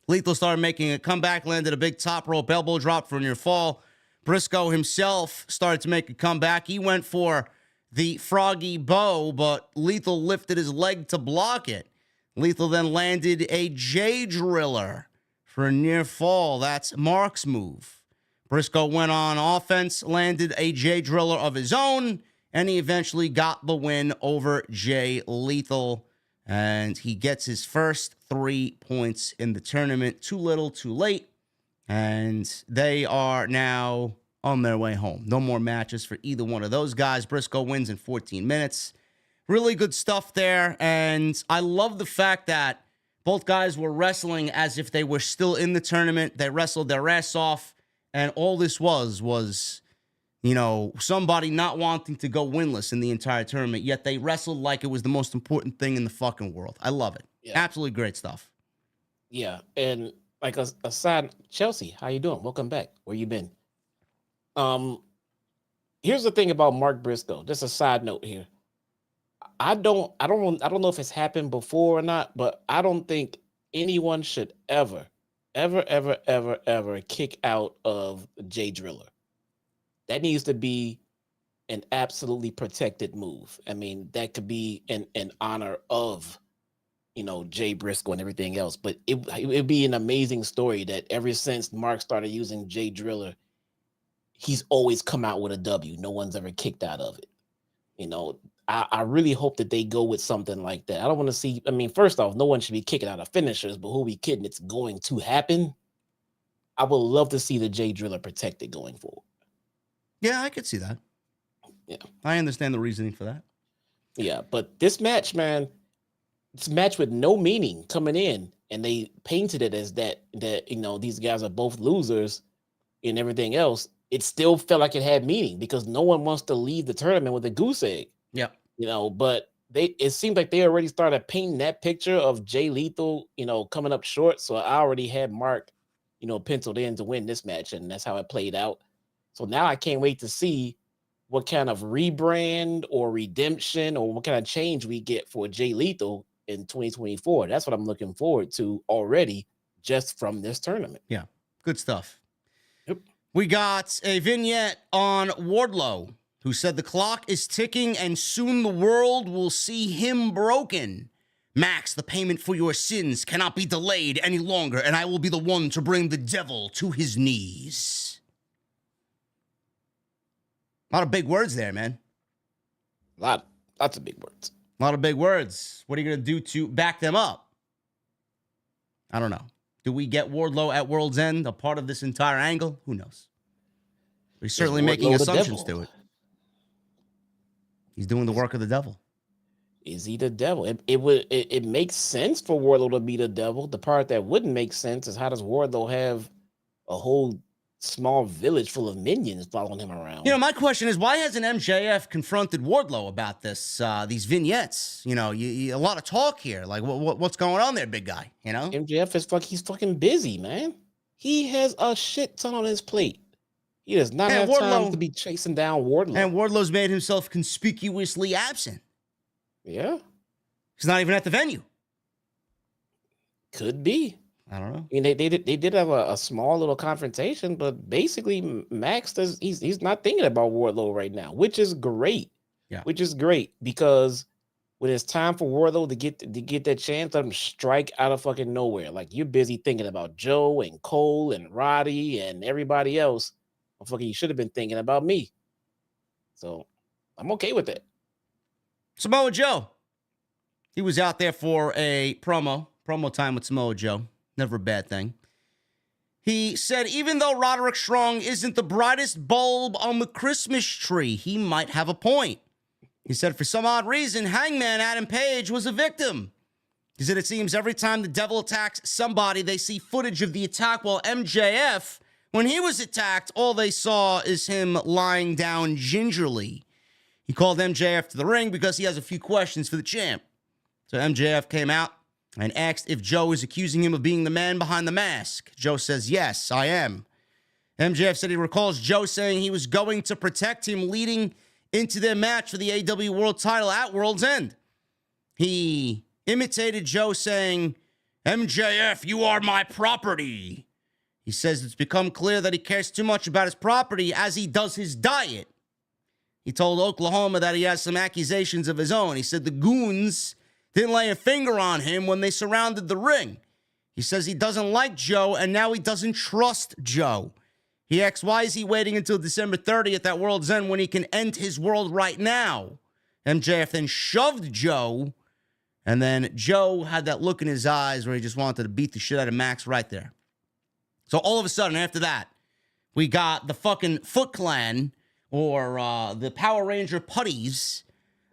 Lethal started making a comeback, landed a big top rope elbow drop for a near fall. Briscoe himself started to make a comeback. He went for the froggy bow, but Lethal lifted his leg to block it. Lethal then landed a J Driller for a near fall. That's Mark's move. Briscoe went on offense, landed a J Driller of his own, and he eventually got the win over Jay Lethal. And he gets his first 3 points in the tournament. Too little, too late. And they are now on their way home. No more matches for either one of those guys. Briscoe wins in 14 minutes. Really good stuff there. And I love the fact that both guys were wrestling as if they were still in the tournament. They wrestled their ass off. And all this was, you know, somebody not wanting to go winless in the entire tournament, yet they wrestled like it was the most important thing in the fucking world. I love it. Yeah. Absolutely great stuff. Yeah. And like a side, Chelsea, how you doing? Welcome back. Where you been? Here's the thing about Mark Briscoe. Just a side note here. I don't know if it's happened before or not, but I don't think anyone should ever kick out of Jay Driller. That needs to be an absolutely protected move. I mean, that could be in honor of, you know, Jay Briscoe and everything else. But it'd be an amazing story that ever since Mark started using Jay Driller, he's always come out with a W. No one's ever kicked out of it. You know, I really hope that they go with something like that. I don't want to see, I mean, first off, no one should be kicking out of finishers, but who we kidding? It's going to happen. I would love to see the Jay Driller protected going forward. Yeah, I could see that. Yeah. I understand the reasoning for that. Yeah, but this match, man, it's a match with no meaning coming in, and they painted it as that you know, these guys are both losers and everything else. It still felt like it had meaning because no one wants to leave the tournament with a goose egg. Yeah. You know, but it seemed like they already started painting that picture of Jay Lethal, you know, coming up short. So I already had Mark, you know, penciled in to win this match, and that's how it played out. So now I can't wait to see what kind of rebrand or redemption or what kind of change we get for Jay Lethal in 2024. That's what I'm looking forward to already just from this tournament. Yeah, good stuff. Yep. We got a vignette on Wardlow, who said the clock is ticking and soon the world will see him broken. Max, the payment for your sins cannot be delayed any longer, and I will be the one to bring the devil to his knees. A lot of big words there, man. Lots of big words. A lot of big words. What are you going to do to back them up? I don't know. Do we get Wardlow at World's End a part of this entire angle? Who knows? He's certainly making assumptions to it. He's doing the work of the devil. Is he the devil? It makes sense for Wardlow to be the devil. The part that wouldn't make sense is how does Wardlow have a whole small village full of minions following him around? You know, my question is, why hasn't MJF confronted Wardlow about this? These vignettes. You know, a lot of talk here. Like, what's going on there, big guy? You know, MJF is he's fucking busy, man. He has a shit ton on his plate. He does not have time to be chasing down Wardlow. And Wardlow's made himself conspicuously absent. Yeah. He's not even at the venue. Could be. I don't know. I mean, they did have a small little confrontation, but basically Max he's not thinking about Wardlow right now, which is great. Yeah. Which is great because when it's time for Wardlow to get that chance, let him strike out of fucking nowhere. Like, you're busy thinking about Joe and Cole and Roddy and everybody else. Well, fucking, you should have been thinking about me. So I'm okay with it. Samoa Joe. He was out there for a promo time with Samoa Joe. Never a bad thing. He said, even though Roderick Strong isn't the brightest bulb on the Christmas tree, he might have a point. He said, for some odd reason, Hangman Adam Page was a victim. He said, it seems every time the devil attacks somebody, they see footage of the attack, while MJF, when he was attacked, all they saw is him lying down gingerly. He called MJF to the ring because he has a few questions for the champ. So MJF came out and asked if Joe is accusing him of being the man behind the mask. Joe says, yes, I am. MJF said he recalls Joe saying he was going to protect him leading into their match for the AEW World title at World's End. He imitated Joe saying, MJF, you are my property. He says it's become clear that he cares too much about his property as he does his diet. He told Oklahoma that he has some accusations of his own. He said the goons didn't lay a finger on him when they surrounded the ring. He says he doesn't like Joe, and now he doesn't trust Joe. He asks, why is he waiting until December 30th at World's End when he can end his world right now? MJF then shoved Joe, and then Joe had that look in his eyes where he just wanted to beat the shit out of Max right there. So all of a sudden, after that, we got the fucking Foot Clan, or the Power Ranger putties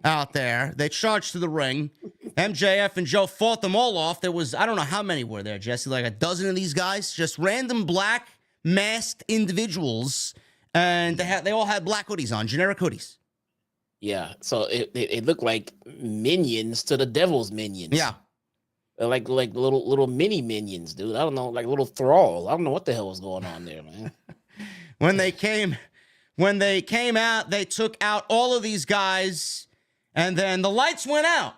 out there. They charged to the ring. MJF and Joe fought them all off. There was, I don't know how many were there, Jesse, like a dozen of these guys, just random black masked individuals, and they all had black hoodies on, generic hoodies. Yeah, so it looked like minions to the devil's minions. Yeah. Like little mini minions, dude. I don't know, like little thrall. I don't know what the hell was going on there, man. When they came out, they took out all of these guys, and then the lights went out.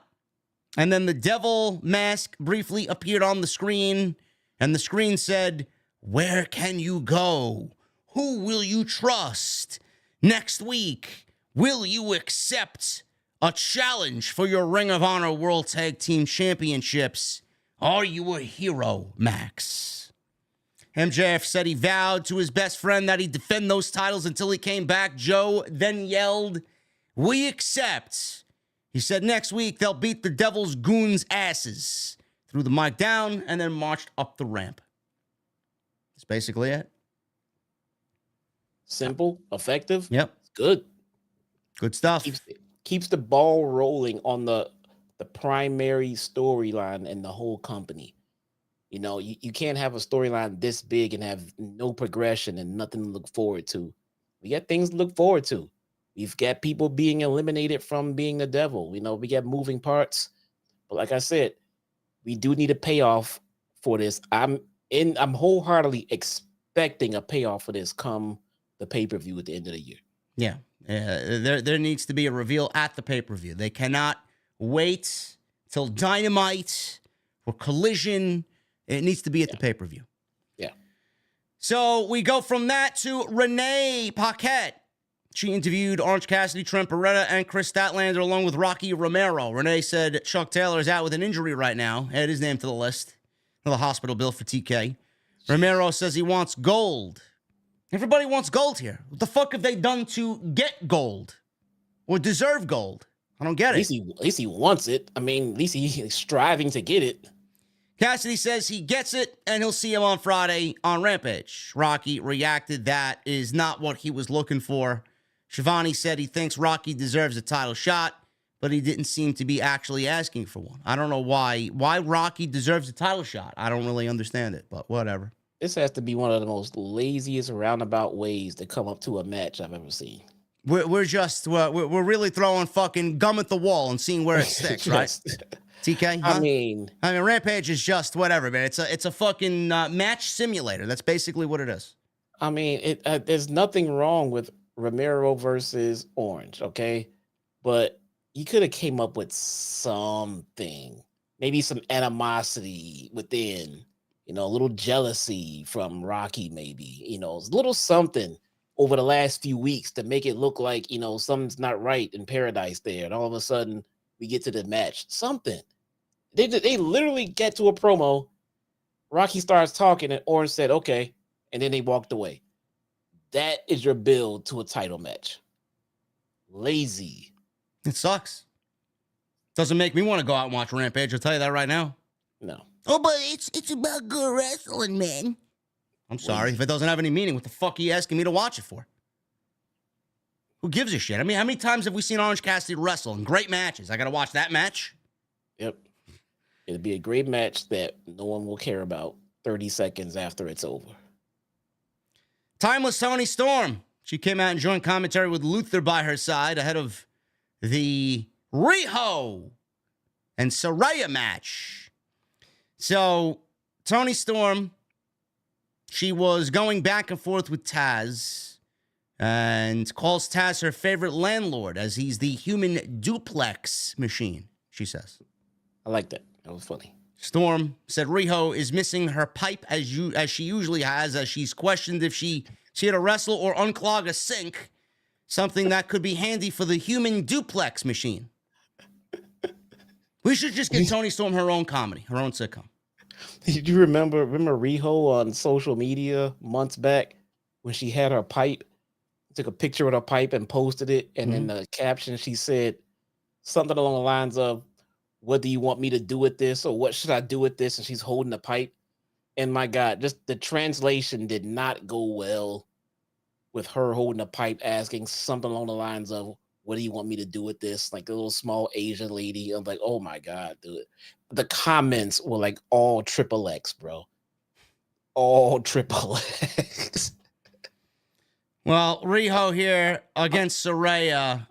And then the devil mask briefly appeared on the screen, and the screen said, where can you go? Who will you trust? Next week, will you accept a challenge for your Ring of Honor World Tag Team Championships? Are you a hero, Max? MJF said he vowed to his best friend that he'd defend those titles until he came back. Joe then yelled, we accept. He said next week they'll beat the Devil's goons' asses. Threw the mic down and then marched up the ramp. That's basically it. Simple, effective. Yep. Good. Good stuff. Keeps the ball rolling on the primary storyline in the whole company. You know, you can't have a storyline this big and have no progression and nothing to look forward to. We got things to look forward to. We've got people being eliminated from being the devil. You know, we got moving parts. But like I said, we do need a payoff for this. I'm wholeheartedly expecting a payoff for this come the pay-per-view at the end of the year. Yeah. There needs to be a reveal at the pay-per-view. They cannot wait till Dynamite or Collision. It needs to be at the pay-per-view. Yeah. So we go from that to Renee Paquette. She interviewed Orange Cassidy, Trent Beretta, and Chris Statlander along with Rocky Romero. Renee said Chuck Taylor is out with an injury right now. Add his name to the list. Another hospital bill for TK. Romero says he wants gold. Everybody wants gold here. What the fuck have they done to get gold or deserve gold? I don't get it. At least he wants it. I mean, at least he's striving to get it. Cassidy says he gets it, and he'll see him on Friday on Rampage. Rocky reacted that is not what he was looking for. Shivani said he thinks Rocky deserves a title shot, but he didn't seem to be actually asking for one. I don't know why Rocky deserves a title shot. I don't really understand it, but whatever. This has to be one of the most laziest roundabout ways to come up to a match I've ever seen. We're really throwing fucking gum at the wall and seeing where it sticks, right? TK? Huh? I mean, Rampage is just whatever, man. It's a fucking match simulator. That's basically what it is. I mean, there's nothing wrong with Romero versus Orange, okay? But you could have came up with something. maybe some animosity within, a little jealousy from Rocky, maybe, a little something over the last few weeks to make it look like, something's not right in paradise there. And all of a sudden we get to the match. Something. They literally get to a promo. Rocky starts talking and Orange said, okay. And then they walked away. That is your build to a title match. Lazy. It sucks. Doesn't make me want to go out and watch Rampage. I'll tell you that right now. No. Oh, but it's about good wrestling, man. I'm sorry. If it doesn't have any meaning, what the fuck are you asking me to watch it for? Who gives a shit? I mean, how many times have we seen Orange Cassidy wrestle in great matches? I got to watch that match? Yep. It'll be a great match that no one will care about 30 seconds after it's over. Timeless Toni Storm. She came out and joined commentary with Luther by her side ahead of the Riho and Saraya match. So, Toni Storm, she was going back and forth with Taz and calls Taz her favorite landlord as he's the human duplex machine, she says. I like that. That was funny. Storm said Riho is missing her pipe as she usually has, as she's questioned if she had to wrestle or unclog a sink, something that could be handy for the human duplex machine. We should just give Toni Storm her own comedy, her own sitcom. Did you remember Riho on social media months back when she had her pipe, took a picture of her pipe and posted it, and in the caption she said something along the lines of, what do you want me to do with this? Or what should I do with this? And she's holding the pipe. And my God, just the translation did not go well with her holding the pipe, asking something along the lines of, what do you want me to do with this? Like a little small Asian lady. I'm like, oh my God, dude. The comments were like all XXX, bro. All XXX. Well, Riho here against Saraya.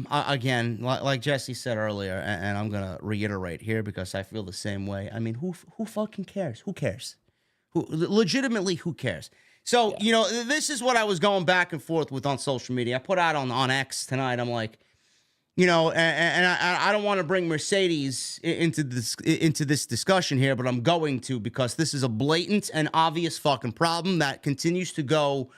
Again, like Jesse said earlier, and I'm gonna reiterate here because I feel the same way. I mean, who fucking cares? Who cares? Legitimately, who cares? So, this is what I was going back and forth with on social media. I put out on X tonight. I'm like, and I don't want to bring Mercedes into this discussion here, but I'm going to, because this is a blatant and obvious fucking problem that continues to go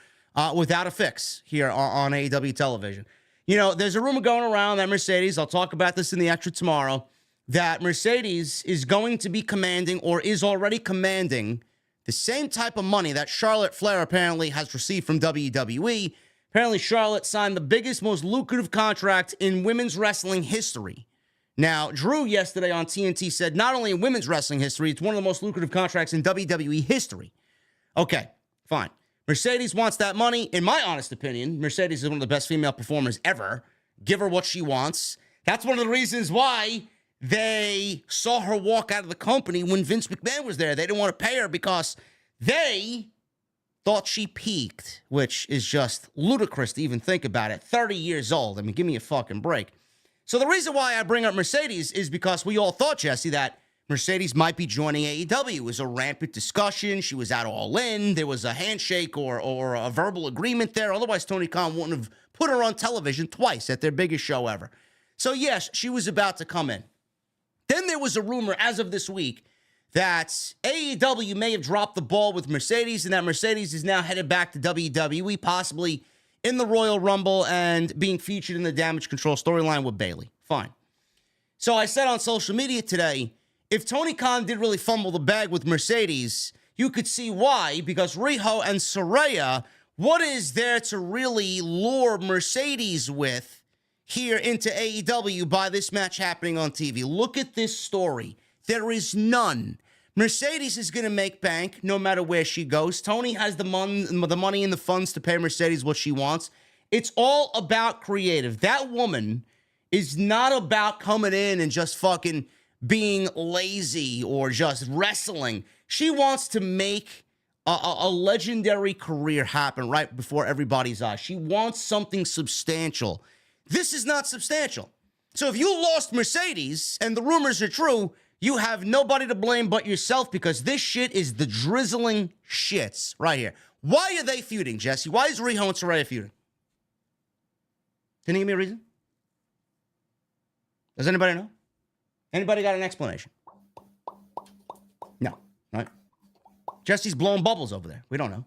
without a fix here on AEW television. There's a rumor going around that Mercedes, I'll talk about this in the extra tomorrow, that Mercedes is going to be commanding or is already commanding the same type of money that Charlotte Flair apparently has received from WWE. Apparently, Charlotte signed the biggest, most lucrative contract in women's wrestling history. Now, Drew yesterday on TNT said not only in women's wrestling history, it's one of the most lucrative contracts in WWE history. Okay, fine. Mercedes wants that money. In my honest opinion, Mercedes is one of the best female performers ever. Give her what she wants. That's one of the reasons why they saw her walk out of the company when Vince McMahon was there. They didn't want to pay her because they thought she peaked, which is just ludicrous to even think about it. 30 years old. I mean, give me a fucking break. So the reason why I bring up Mercedes is because we all thought, Jesse, that Mercedes might be joining AEW. It was a rampant discussion. She was out all in. There was a handshake or a verbal agreement there. Otherwise, Tony Khan wouldn't have put her on television twice at their biggest show ever. So, yes, she was about to come in. Then there was a rumor as of this week that AEW may have dropped the ball with Mercedes and that Mercedes is now headed back to WWE, possibly in the Royal Rumble and being featured in the Damage Control storyline with Bayley. Fine. So I said on social media today, if Tony Khan did really fumble the bag with Mercedes, you could see why, because Riho and Saraya, what is there to really lure Mercedes with here into AEW by this match happening on TV? Look at this story. There is none. Mercedes is going to make bank no matter where she goes. Tony has the money and the funds to pay Mercedes what she wants. It's all about creative. That woman is not about coming in and just fucking being lazy or just wrestling. She wants to make a legendary career happen right before everybody's eyes. She wants something substantial. This is not substantial. So if you lost Mercedes and the rumors are true, you have nobody to blame but yourself, because this shit is the drizzling shits right here. Why are they feuding, Jesse? Why is Riho and Saraya feuding? Can you give me a reason? Does anybody know? Anybody got an explanation? Right? Jesse's blowing bubbles over there. We don't know.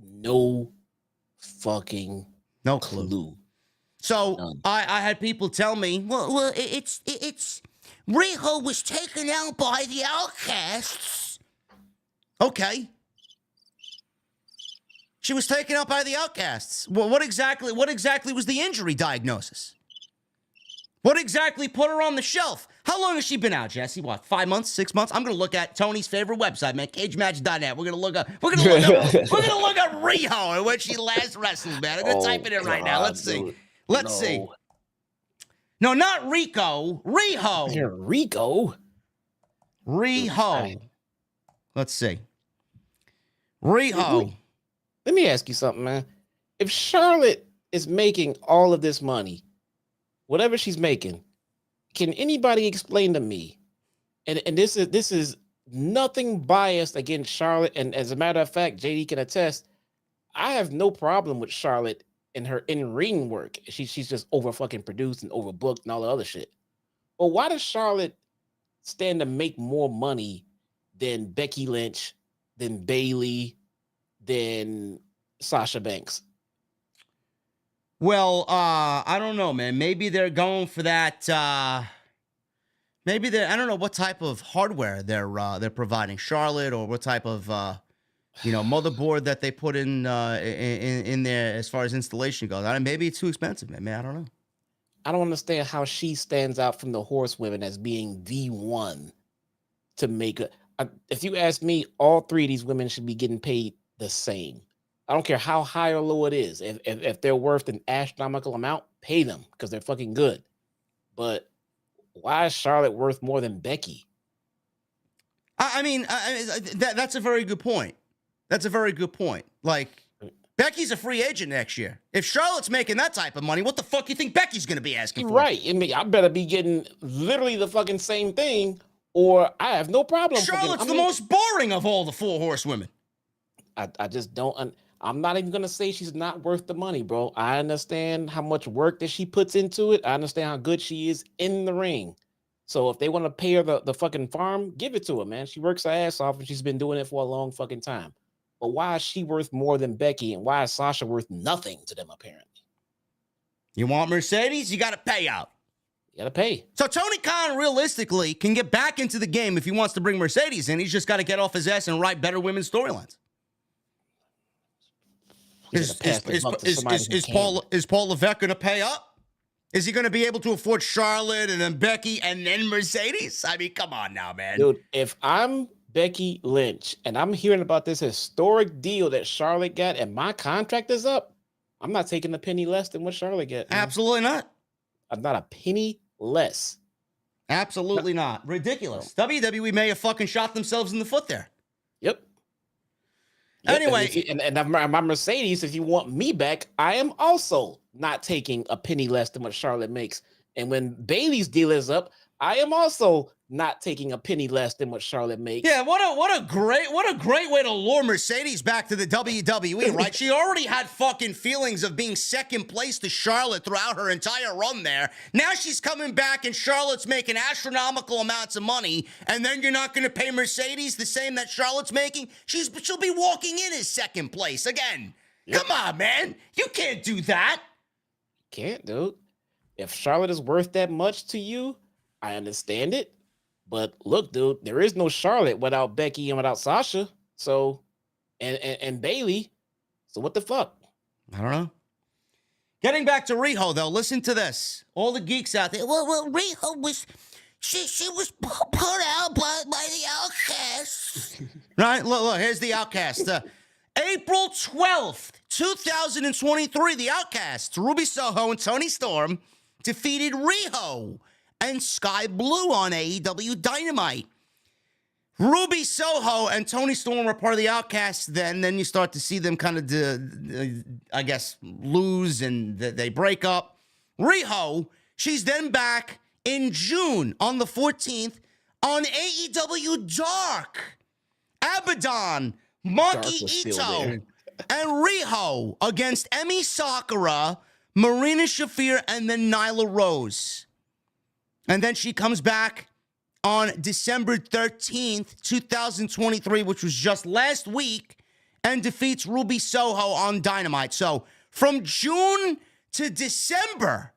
No fucking No clue. So I had people tell me, well, it's Riho was taken out by the Outcasts. Okay. She was taken out by the Outcasts. Well, what exactly was the injury diagnosis? What exactly put her on the shelf? How long has she been out, Jesse? What, 5 months, 6 months? I'm gonna look at Tony's favorite website, man, cagematch.net. We're gonna look up Riho and when she last wrestled, man. I'm gonna type it in right now. Let's see. Let's see. No, not Rico. Riho. Riho. Let's see. Riho. Let me ask you something, man. If Charlotte is making all of this money, whatever she's making, can anybody explain to me? And this is nothing biased against Charlotte. And as a matter of fact, JD can attest, I have no problem with Charlotte and her in-ring work. She's just over fucking produced and overbooked and all the other shit. But why does Charlotte stand to make more money than Becky Lynch, than Bayley, than Sasha Banks? Well, I don't know, man. Maybe they're going for that. Maybe I don't know what type of hardware they're providing Charlotte, or what type of motherboard that they put in there as far as installation goes. Maybe it's too expensive, man. I don't know. I don't understand how she stands out from the horsewomen as being the one to make a. If you ask me, all three of these women should be getting paid the same. I don't care how high or low it is. If they're worth an astronomical amount, pay them because they're fucking good. But why is Charlotte worth more than Becky? That's a very good point. That's a very good point. Like, Becky's a free agent next year. If Charlotte's making that type of money, what the fuck you think Becky's going to be asking for? Right. I better be getting literally the fucking same thing, or I have no problem. Charlotte's the most boring of all the four horsewomen. I just don't. I'm not even going to say she's not worth the money, bro. I understand how much work that she puts into it. I understand how good she is in the ring. So if they want to pay her the fucking farm, give it to her, man. She works her ass off and she's been doing it for a long fucking time. But why is she worth more than Becky, and why is Sasha worth nothing to them, apparently? You want Mercedes? You got to pay out. You got to pay. So Tony Khan realistically can get back into the game if he wants to bring Mercedes in. He's just got to get off his ass and write better women's storylines. Is Paul Levesque going to pay up? Is he going to be able to afford Charlotte and then Becky and then Mercedes? I mean, come on now, man. Dude, if I'm Becky Lynch and I'm hearing about this historic deal that Charlotte got and my contract is up, I'm not taking a penny less than what Charlotte got. Man. Absolutely not. I'm not a penny less. Absolutely not. Ridiculous. WWE may have fucking shot themselves in the foot there. Yep. Anyway, and my Mercedes, if you want me back, I am also not taking a penny less than what Charlotte makes. And when Bayley's deal is up, I am also not taking a penny less than what Charlotte makes. Yeah, what a great way to lure Mercedes back to the WWE, right? She already had fucking feelings of being second place to Charlotte throughout her entire run there. Now she's coming back and Charlotte's making astronomical amounts of money, and then you're not going to pay Mercedes the same that Charlotte's making? She'll be walking in as second place again. Yep. Come on, man. You can't do that. Can't, dude. If Charlotte is worth that much to you, I understand it. But look, dude, there is no Charlotte without Becky and without Sasha. So, and Bayley. So what the fuck? I don't know. Getting back to Riho, though, listen to this. All the geeks out there. Well, Riho was, she was put out by the Outcasts. Right? Look, here's the Outcasts. April 12th, 2023, the Outcasts, Ruby Soho and Toni Storm, defeated Riho and Sky Blue on AEW Dynamite. Ruby Soho and Toni Storm were part of the Outcasts then you start to see them kind of, lose and they break up. Riho, she's then back in June on the 14th on AEW Dark. Abaddon, Maki Ito, and Riho against Emi Sakura, Marina Shafir, and then Nyla Rose. And then she comes back on December 13th, 2023, which was just last week, and defeats Ruby Soho on Dynamite. So from June to December,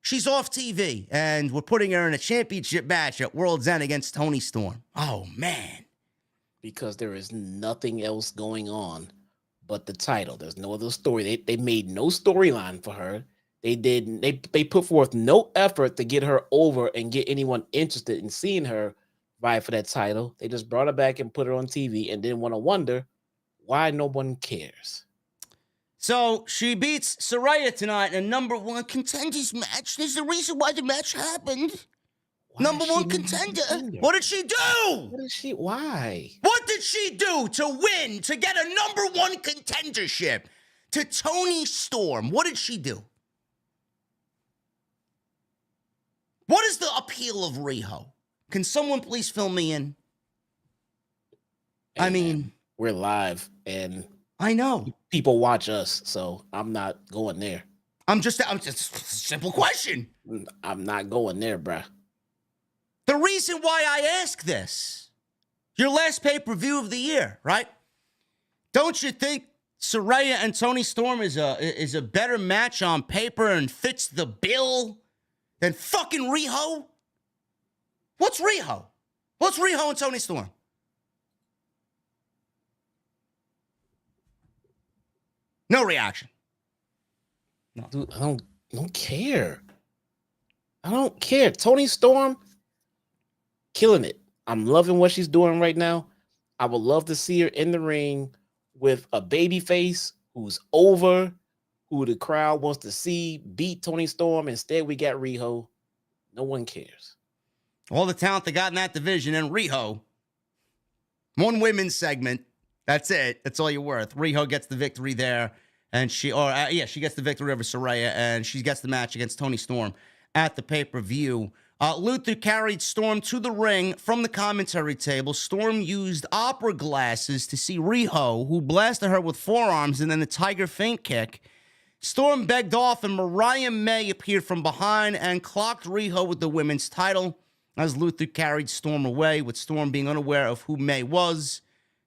she's off TV, and we're putting her in a championship match at World's End against Toni Storm. Oh, man. Because there is nothing else going on but the title. There's no other story. They made no storyline for her. They put forth no effort to get her over and get anyone interested in seeing her fight for that title. They just brought her back and put her on TV and didn't want to wonder why no one cares. So she beats Saraya tonight in a number one contenders match. There's a reason why the match happened. Number one contender. What did she do? Why? What did she do to win, to get a number one contendership to Toni Storm? What did she do? What is the appeal of Riho? Can someone please fill me in? Hey, I mean, we're live and I know people watch us, so I'm not going there. I'm just a simple question. I'm not going there, bruh. The reason why I ask this, your last pay-per-view of the year, right? Don't you think Saraya and Toni Storm is a better match on paper and fits the bill than fucking Riho? What's Riho? What's Riho and Toni Storm? No reaction. No. Dude, I don't care. I don't care. Toni Storm, killing it. I'm loving what she's doing right now. I would love to see her in the ring with a baby face who's over, who the crowd wants to see beat Toni Storm. Instead, we got Riho. No one cares. All the talent they got in that division, and Riho, one women's segment. That's it. That's all you're worth. Riho gets the victory there, and she gets the victory over Saraya, and she gets the match against Toni Storm at the pay-per-view. Luther carried Storm to the ring from the commentary table. Storm used opera glasses to see Riho, who blasted her with forearms and then the tiger feint kick. Storm begged off, and Mariah May appeared from behind and clocked Riho with the women's title as Luther carried Storm away, with Storm being unaware of who May was,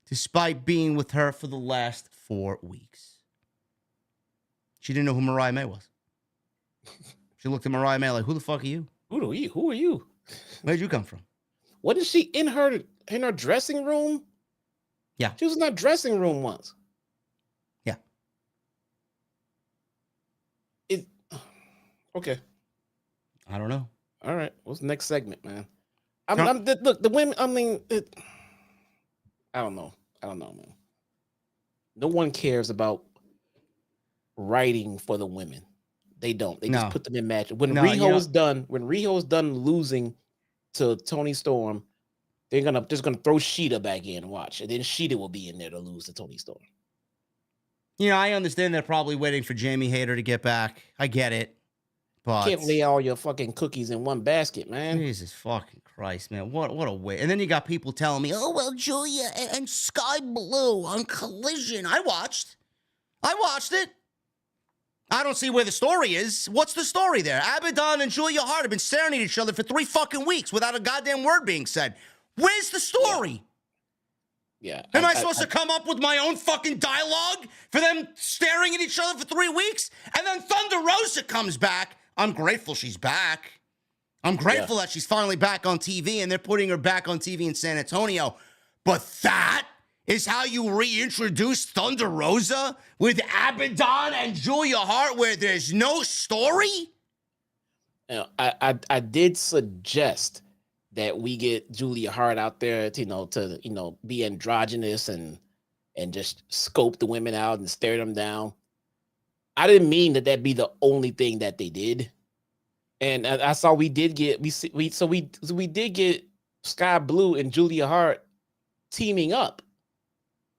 despite being with her for the last 4 weeks. She didn't know who Mariah May was. She looked at Mariah May like, who the fuck are you? Who are you? Where'd you come from? What is she in her dressing room? Yeah. She was in that dressing room once. Yeah. Okay. I don't know. All right. What's the next segment, man? Look, the women, I mean, I don't know, man. No one cares about writing for the women. They don't. They just put them in matches. When Riho is done losing to Toni Storm, they're just gonna throw Sheeta back in and watch, and then Sheeta will be in there to lose to Toni Storm. You know, I understand they're probably waiting for Jamie Hayter to get back. I get it, but you can't lay all your fucking cookies in one basket, man. Jesus fucking Christ, man! What a way! And then you got people telling me, "Oh well, Julia and Sky Blue on Collision." I watched it. I don't see where the story is. What's the story there? Abaddon and Julia Hart have been staring at each other for 3 fucking weeks without a goddamn word being said. Where's the story? Yeah. Am I supposed to come up with my own fucking dialogue for them staring at each other for 3 weeks? And then Thunder Rosa comes back. I'm grateful she's back. I'm grateful that she's finally back on TV, and they're putting her back on TV in San Antonio. But that is how you reintroduce Thunder Rosa with Abaddon and Julia Hart, where there's no story? You know, I did suggest that we get Julia Hart out there to be androgynous and just scope the women out and stare them down. I didn't mean that be the only thing that they did. And I saw we did get Sky Blue and Julia Hart teaming up.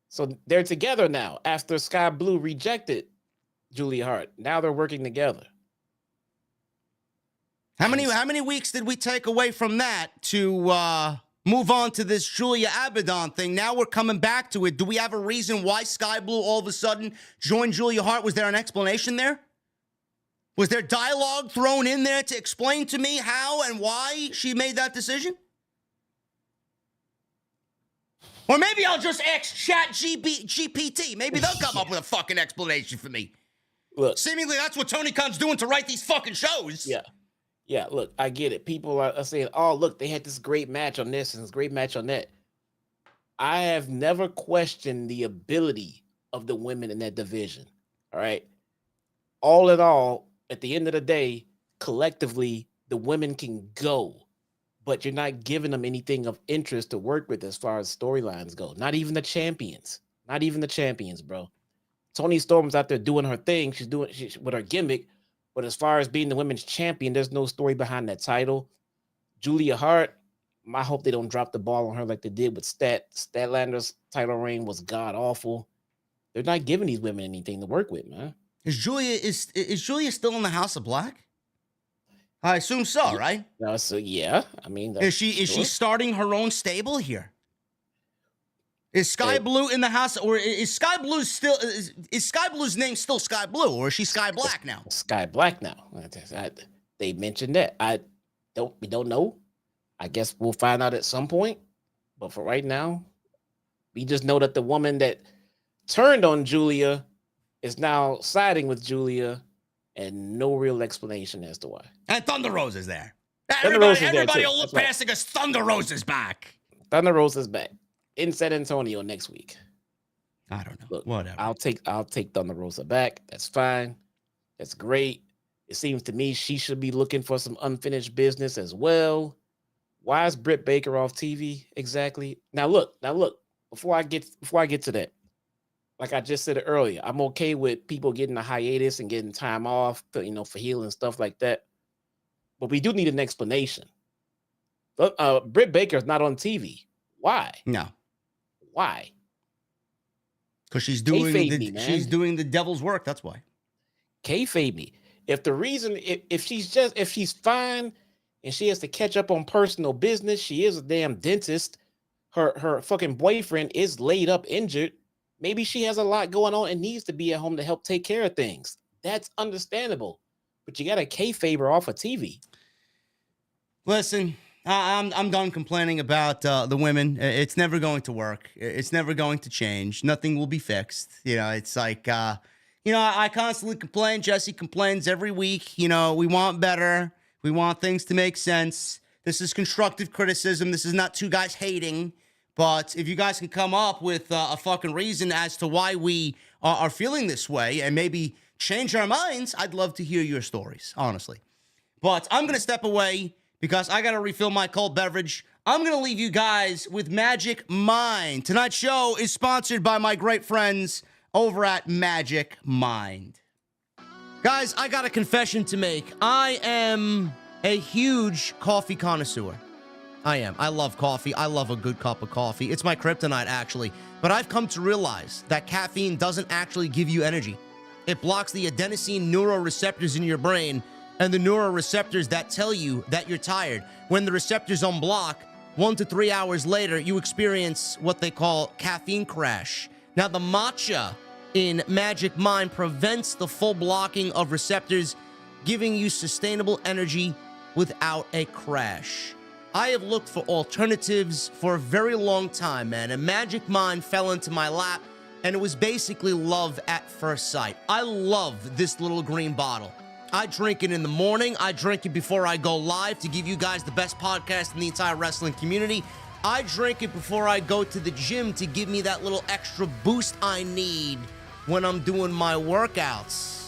So they're together now after Sky Blue rejected Julia Hart. Now they're working together. How many weeks did we take away from that to move on to this Julia Abaddon thing? Now we're coming back to it. Do we have a reason why Sky Blue all of a sudden joined Julia Hart? Was there an explanation there? Was there dialogue thrown in there to explain to me how and why she made that decision? Or maybe I'll just ask GPT. Maybe they'll come up with a fucking explanation for me. Look, seemingly that's what Tony Khan's doing to write these fucking shows. Yeah, look, I get it. People are saying, oh, look, they had this great match on this and this great match on that. I have never questioned the ability of the women in that division. All right. All in all, at the end of the day, collectively, the women can go, but you're not giving them anything of interest to work with as far as storylines go. Not even the champions. Not even the champions, bro. Toni Storm's out there doing her thing. She's with her gimmick. But as far as being the women's champion, there's no story behind that title. Julia Hart, I hope they don't drop the ball on her like they did with Statlander's title reign was god-awful. They're not giving these women anything to work with, man. Is Julia still in the House of Black? I assume so, right? No, so yeah. I mean, is she starting her own stable here? Is Sky Blue in the house, or is Sky Blue still is Sky Blue's name still Sky Blue, or is she Sky Black now? Sky Black now. They mentioned that. We don't know. I guess we'll find out at some point. But for right now, we just know that the woman that turned on Julia is now siding with Julia, and no real explanation as to why. And Thunder Rose is there. Everybody will look past because Thunder Rose is back. Thunder Rose is back in San Antonio next week. I don't know. Look, whatever. I'll take Thunder Rosa back. That's fine. That's great. It seems to me she should be looking for some unfinished business as well. Why is Britt Baker off TV exactly? Now look. Before I get to that, like I just said earlier, I'm okay with people getting a hiatus and getting time off, for healing and stuff like that. But we do need an explanation. Britt Baker's not on TV. Why? No. Why? Because she's doing the devil's work. That's why. Kayfabe me. If the reason, if she's fine and she has to catch up on personal business, she is a damn dentist. Her fucking boyfriend is laid up injured. Maybe she has a lot going on and needs to be at home to help take care of things. That's understandable. But you got a kayfabe her off of TV. Listen, I'm done complaining about the women. It's never going to work. It's never going to change. Nothing will be fixed. It's like, I constantly complain. Jesse complains every week. We want better. We want things to make sense. This is constructive criticism. This is not two guys hating. But if you guys can come up with a fucking reason as to why we are feeling this way and maybe change our minds, I'd love to hear your stories, honestly. But I'm going to step away because I got to refill my cold beverage. I'm going to leave you guys with Magic Mind. Tonight's show is sponsored by my great friends over at Magic Mind. Guys, I got a confession to make. I am a huge coffee connoisseur. I am. I love coffee. I love a good cup of coffee. It's my kryptonite, actually. But I've come to realize that caffeine doesn't actually give you energy. It blocks the adenosine neuroreceptors in your brain and the neuroreceptors that tell you that you're tired. When the receptors unblock, 1 to 3 hours later, you experience what they call caffeine crash. Now, the matcha in Magic Mind prevents the full blocking of receptors, giving you sustainable energy without a crash. I have looked for alternatives for a very long time, man, and Magic Mind fell into my lap, and it was basically love at first sight. I love this little green bottle. I drink it in the morning. I drink it before I go live to give you guys the best podcast in the entire wrestling community. I drink it before I go to the gym to give me that little extra boost I need when I'm doing my workouts.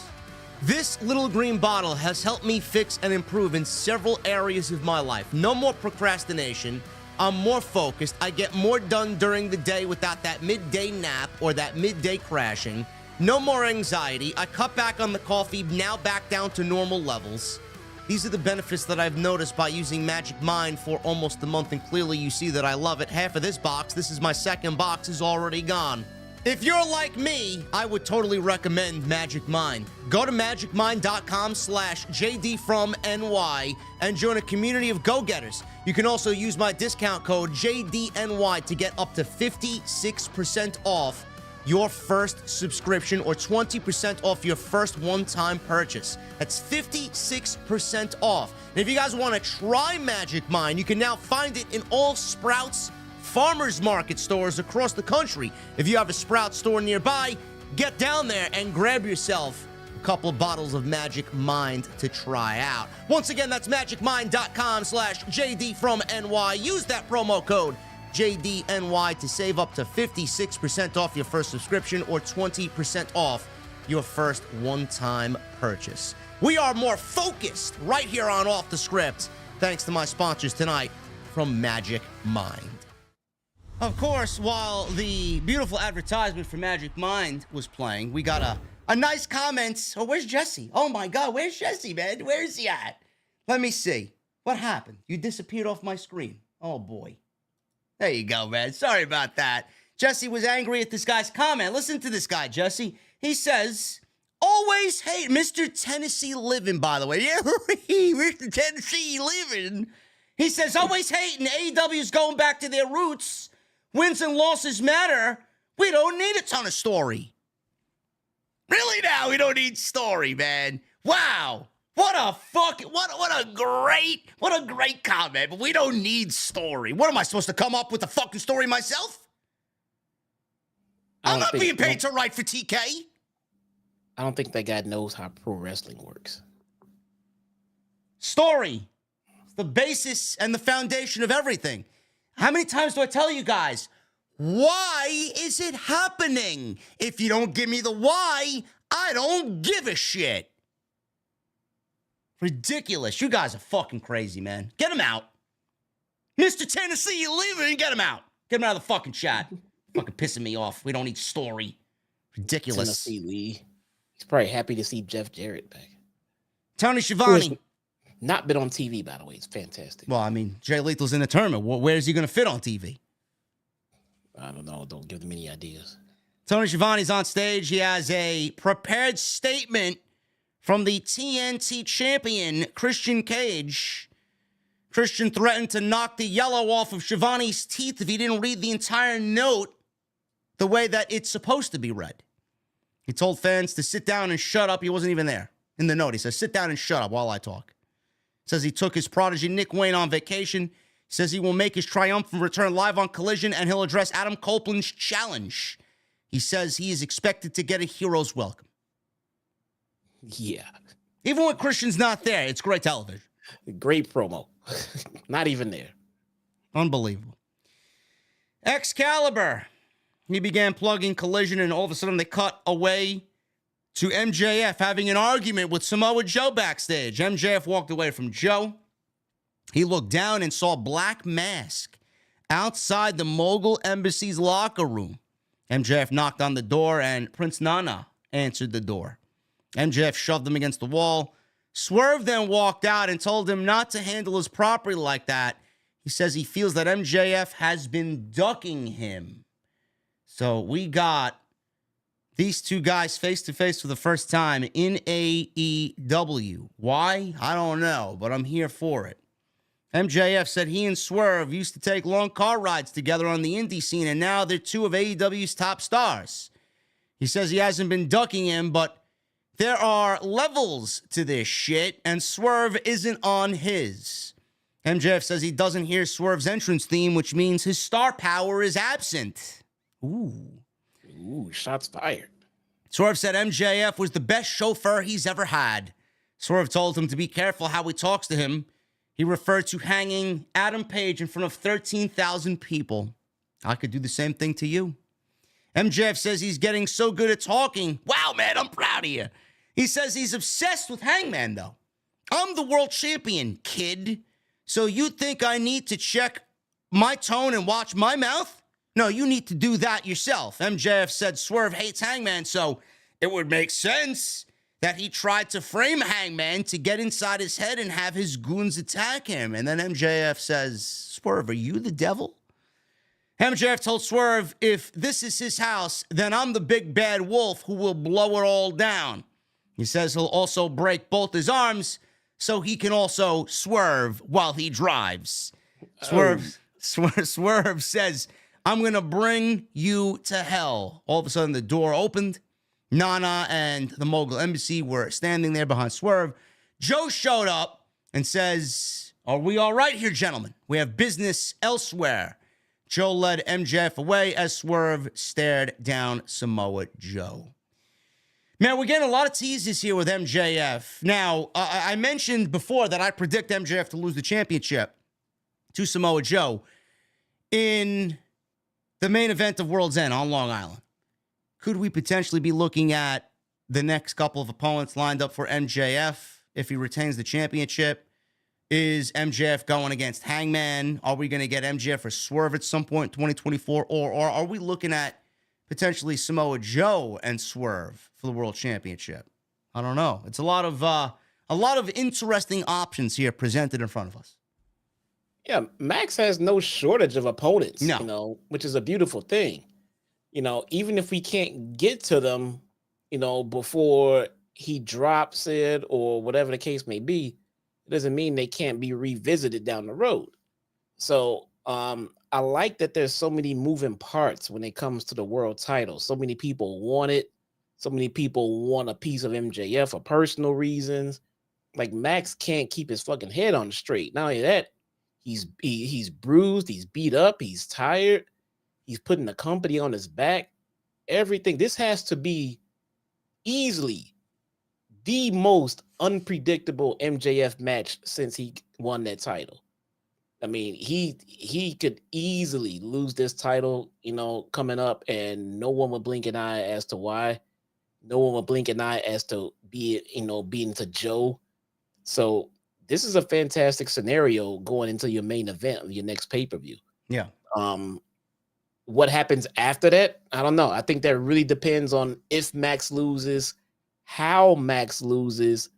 This little green bottle has helped me fix and improve in several areas of my life. No more procrastination. I'm more focused. I get more done during the day without that midday nap or that midday crashing. No more anxiety. I cut back on the coffee, now back down to normal levels. These are the benefits that I've noticed by using Magic Mind for almost a month, and clearly you see that I love it. Half of this box, this is my second box, is already gone. If you're like me, I would totally recommend Magic Mind. Go to magicmind.com/JDFromNY and join a community of go-getters. You can also use my discount code JDNY to get up to 56% off your first subscription or 20% off your first one-time purchase. That's 56% off. And if you guys want to try Magic Mind, you can now find it in all Sprouts Farmers Market stores across the country. If you have a Sprouts store nearby, get down there and grab yourself a couple of bottles of Magic Mind to try out. Once again, that's magicmind.com/JD from NY. Use that promo code JDNY to save up to 56% off your first subscription or 20% off your first one-time purchase. We are more focused right here on Off the Script, thanks to my sponsors tonight from Magic Mind. Of course, while the beautiful advertisement for Magic Mind was playing, we got a nice comment. Oh, where's Jesse? Oh my God, where's Jesse, man? Where's he at? Let me see. What happened? You disappeared off my screen. Oh boy. There you go, man. Sorry about that. Jesse was angry at this guy's comment. Listen to this guy, Jesse. He says, always hate Mr. Tennessee Living, by the way. Yeah, Mr. Tennessee Living. He says, always hating AEW's going back to their roots. Wins and losses matter. We don't need a ton of story. Really now, we don't need story, man. Wow. What a great comment, but we don't need story. What am I supposed to come up with a fucking story myself? I'm not being paid to write for TK. I don't think that guy knows how pro wrestling works. Story. It's the basis and the foundation of everything. How many times do I tell you guys, why is it happening? If you don't give me the why, I don't give a shit. Ridiculous. You guys are fucking crazy, man. Get him out. Mr. Tennessee, you leaving? Get him out. Get him out of the fucking chat. Fucking pissing me off. We don't need story. Ridiculous. Tennessee Lee. He's probably happy to see Jeff Jarrett back. Tony Schiavone. Not been on TV, by the way. It's fantastic. Well, I mean, Jay Lethal's in the tournament. Where is he going to fit on TV? I don't know. Don't give them any ideas. Tony Schiavone's on stage. He has a prepared statement from the TNT champion, Christian Cage. Christian threatened to knock the yellow off of Schiavone's teeth if he didn't read the entire note the way that it's supposed to be read. He told fans to sit down and shut up. He wasn't even there in the note. He says, sit down and shut up while I talk. Says he took his prodigy Nick Wayne on vacation. Says he will make his triumphant return live on Collision, and he'll address Adam Copeland's challenge. He says he is expected to get a hero's welcome. Yeah. Even when Christian's not there, it's great television. Great promo. Not even there. Unbelievable. Excalibur. He began plugging Collision, and all of a sudden they cut away to MJF having an argument with Samoa Joe backstage. MJF walked away from Joe. He looked down and saw Black Mask outside the Mogul Embassy's locker room. MJF knocked on the door, and Prince Nana answered the door. MJF shoved him against the wall. Swerve then walked out and told him not to handle his property like that. He says he feels that MJF has been ducking him. So we got these two guys face-to-face for the first time in AEW. Why? I don't know, but I'm here for it. MJF said he and Swerve used to take long car rides together on the indie scene, and now they're two of AEW's top stars. He says he hasn't been ducking him, but there are levels to this shit, and Swerve isn't on his. MJF says he doesn't hear Swerve's entrance theme, which means his star power is absent. Ooh, shots fired. Swerve said MJF was the best chauffeur he's ever had. Swerve told him to be careful how he talks to him. He referred to hanging Adam Page in front of 13,000 people. I could do the same thing to you. MJF says he's getting so good at talking. Wow, man, I'm proud of you. He says he's obsessed with Hangman, though. I'm the world champion, kid. So you think I need to check my tone and watch my mouth? No, you need to do that yourself. MJF said Swerve hates Hangman, so it would make sense that he tried to frame Hangman to get inside his head and have his goons attack him. And then MJF says, Swerve, are you the devil? MJF told Swerve, if this is his house, then I'm the big bad wolf who will blow it all down. He says he'll also break both his arms so he can also swerve while he drives. Swerve says, I'm going to bring you to hell. All of a sudden, the door opened. Nana and the Mogul Embassy were standing there behind Swerve. Joe showed up and says, "Are we all right here, gentlemen? We have business elsewhere." Joe led MJF away as Swerve stared down Samoa Joe. Man, we're getting a lot of teases here with MJF. Now, I mentioned before that I predict MJF to lose the championship to Samoa Joe in the main event of World's End on Long Island. Could we potentially be looking at the next couple of opponents lined up for MJF if he retains the championship? Is MJF going against Hangman? Are we going to get MJF or Swerve at some point in 2024? Or are we looking at potentially Samoa Joe and Swerve for the World Championship? I don't know. It's a lot of interesting options here presented in front of us. Yeah, Max has no shortage of opponents, No. Which is a beautiful thing. Even if we can't get to them, before he drops it or whatever the case may be, it doesn't mean they can't be revisited down the road. So I like that there's so many moving parts when it comes to the world title. So many people want it. So many people want a piece of MJF for personal reasons. Like, Max can't keep his fucking head on straight. Not only that, he's bruised, he's beat up, he's tired, he's putting the company on his back. Everything. This has to be easily the most unpredictable MJF match since he won that title. I mean, he could easily lose this title, coming up, and no one would blink an eye as to why. No one would blink an eye as to being to Joe. So this is a fantastic scenario going into your main event of your next pay-per-view. Yeah. What happens after that? I don't know. I think that really depends on if Max loses, how Max loses,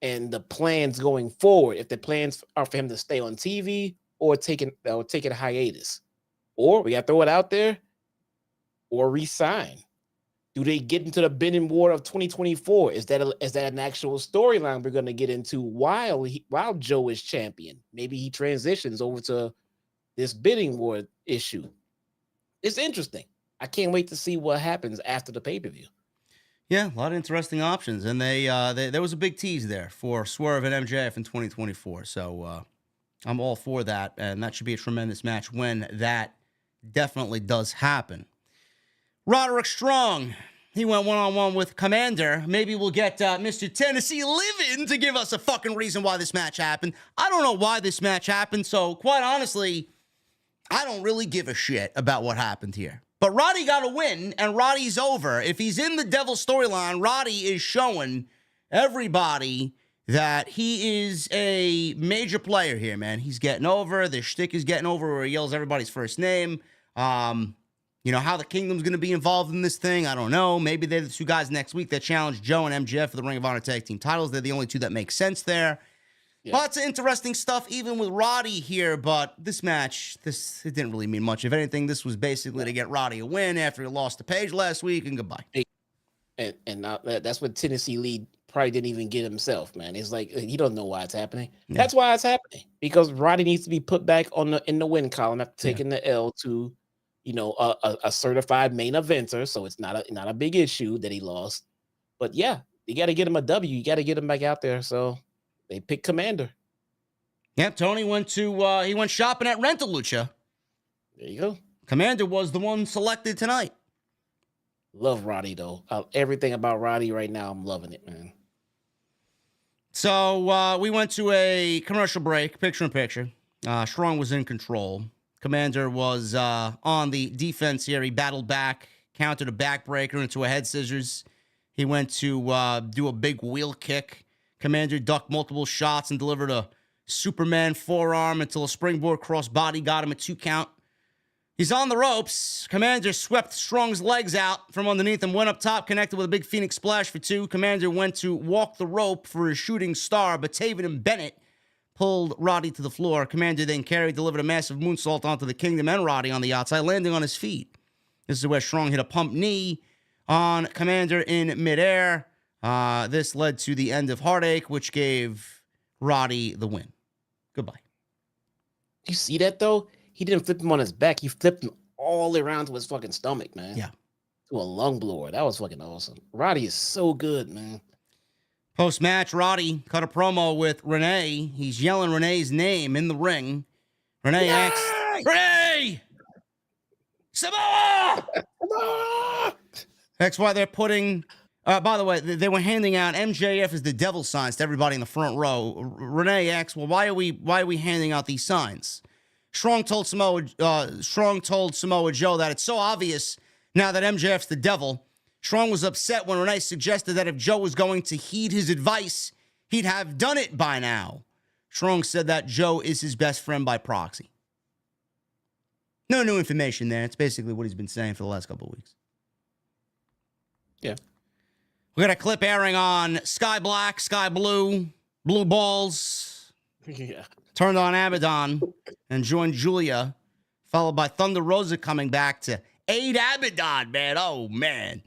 and the plans going forward. If the plans are for him to stay on TV or take a hiatus, or we got to throw it out there, or resign. Do they get into the bidding war of 2024? Is that an actual storyline we're going to get into while Joe is champion? Maybe he transitions over to this bidding war issue. It's interesting. I can't wait to see what happens after the pay-per-view. Yeah, a lot of interesting options, and there was a big tease there for Swerve and MJF in 2024. So I'm all for that, and that should be a tremendous match when that definitely does happen. Roderick Strong, he went one-on-one with Komander. Maybe we'll get Mr. Tennessee Livin' to give us a fucking reason why this match happened. I don't know why this match happened, so quite honestly, I don't really give a shit about what happened here. But Roddy got a win, and Roddy's over. If he's in the Devil storyline, Roddy is showing everybody that he is a major player here, man. He's getting over. The shtick is getting over where he yells everybody's first name. How the Kingdom's going to be involved in this thing, I don't know. Maybe they're the two guys next week that challenge Joe and MJF for the Ring of Honor Tag Team titles. They're the only two that make sense there. Yeah. Lots of interesting stuff, even with Roddy here, but this match, it didn't really mean much. If anything, this was basically to get Roddy a win after he lost to Page last week, and goodbye. And that's what Tennessee Lee probably didn't even get himself, man. It's like, he don't know why it's happening. Yeah. That's why it's happening, because Roddy needs to be put back in the win column after taking the L to, a certified main eventer. So it's not a big issue that he lost. But yeah, you got to get him a W. You got to get him back out there. So they picked Komander. Yeah, Tony went shopping at Rental Lucha. There you go. Komander was the one selected tonight. Love Roddy, though. Everything about Roddy right now, I'm loving it, man. So we went to a commercial break, picture-in-picture. Strong was in control. Komander was on the defense here. He battled back, countered a backbreaker into a head scissors. He went to do a big wheel kick. Komander ducked multiple shots and delivered a Superman forearm until a springboard crossbody got him a 2 count. He's on the ropes. Komander swept Strong's legs out from underneath him, went up top, connected with a big Phoenix splash for 2. Komander went to walk the rope for a shooting star, but Taven and Bennett pulled Roddy to the floor. Komander then delivered a massive moonsault onto the Kingdom and Roddy on the outside, landing on his feet. This is where Strong hit a pump knee on Komander in midair. This led to the end of Heartache, which gave Roddy the win. Goodbye. You see that, though? He didn't flip him on his back. He flipped him all around to his fucking stomach, man. Yeah. To a lung blower. That was fucking awesome. Roddy is so good, man. Post-match, Roddy cut a promo with Renee. He's yelling Renee's name in the ring. Renee asks, Renee! Samoa! That's why they're putting... by the way, they were handing out MJF as the devil signs to everybody in the front row. Renee asks, well, why are we handing out these signs? Strong told Samoa Joe that it's so obvious now that MJF's the devil. Strong was upset when Renee suggested that if Joe was going to heed his advice, he'd have done it by now. Strong said that Joe is his best friend by proxy. No new information there. It's basically what he's been saying for the last couple of weeks. Yeah. We got a clip airing on Sky Black, Sky Blue, Blue Balls. Yeah. Turned on Abaddon and joined Julia, followed by Thunder Rosa coming back to aid Abaddon, man. Oh, man.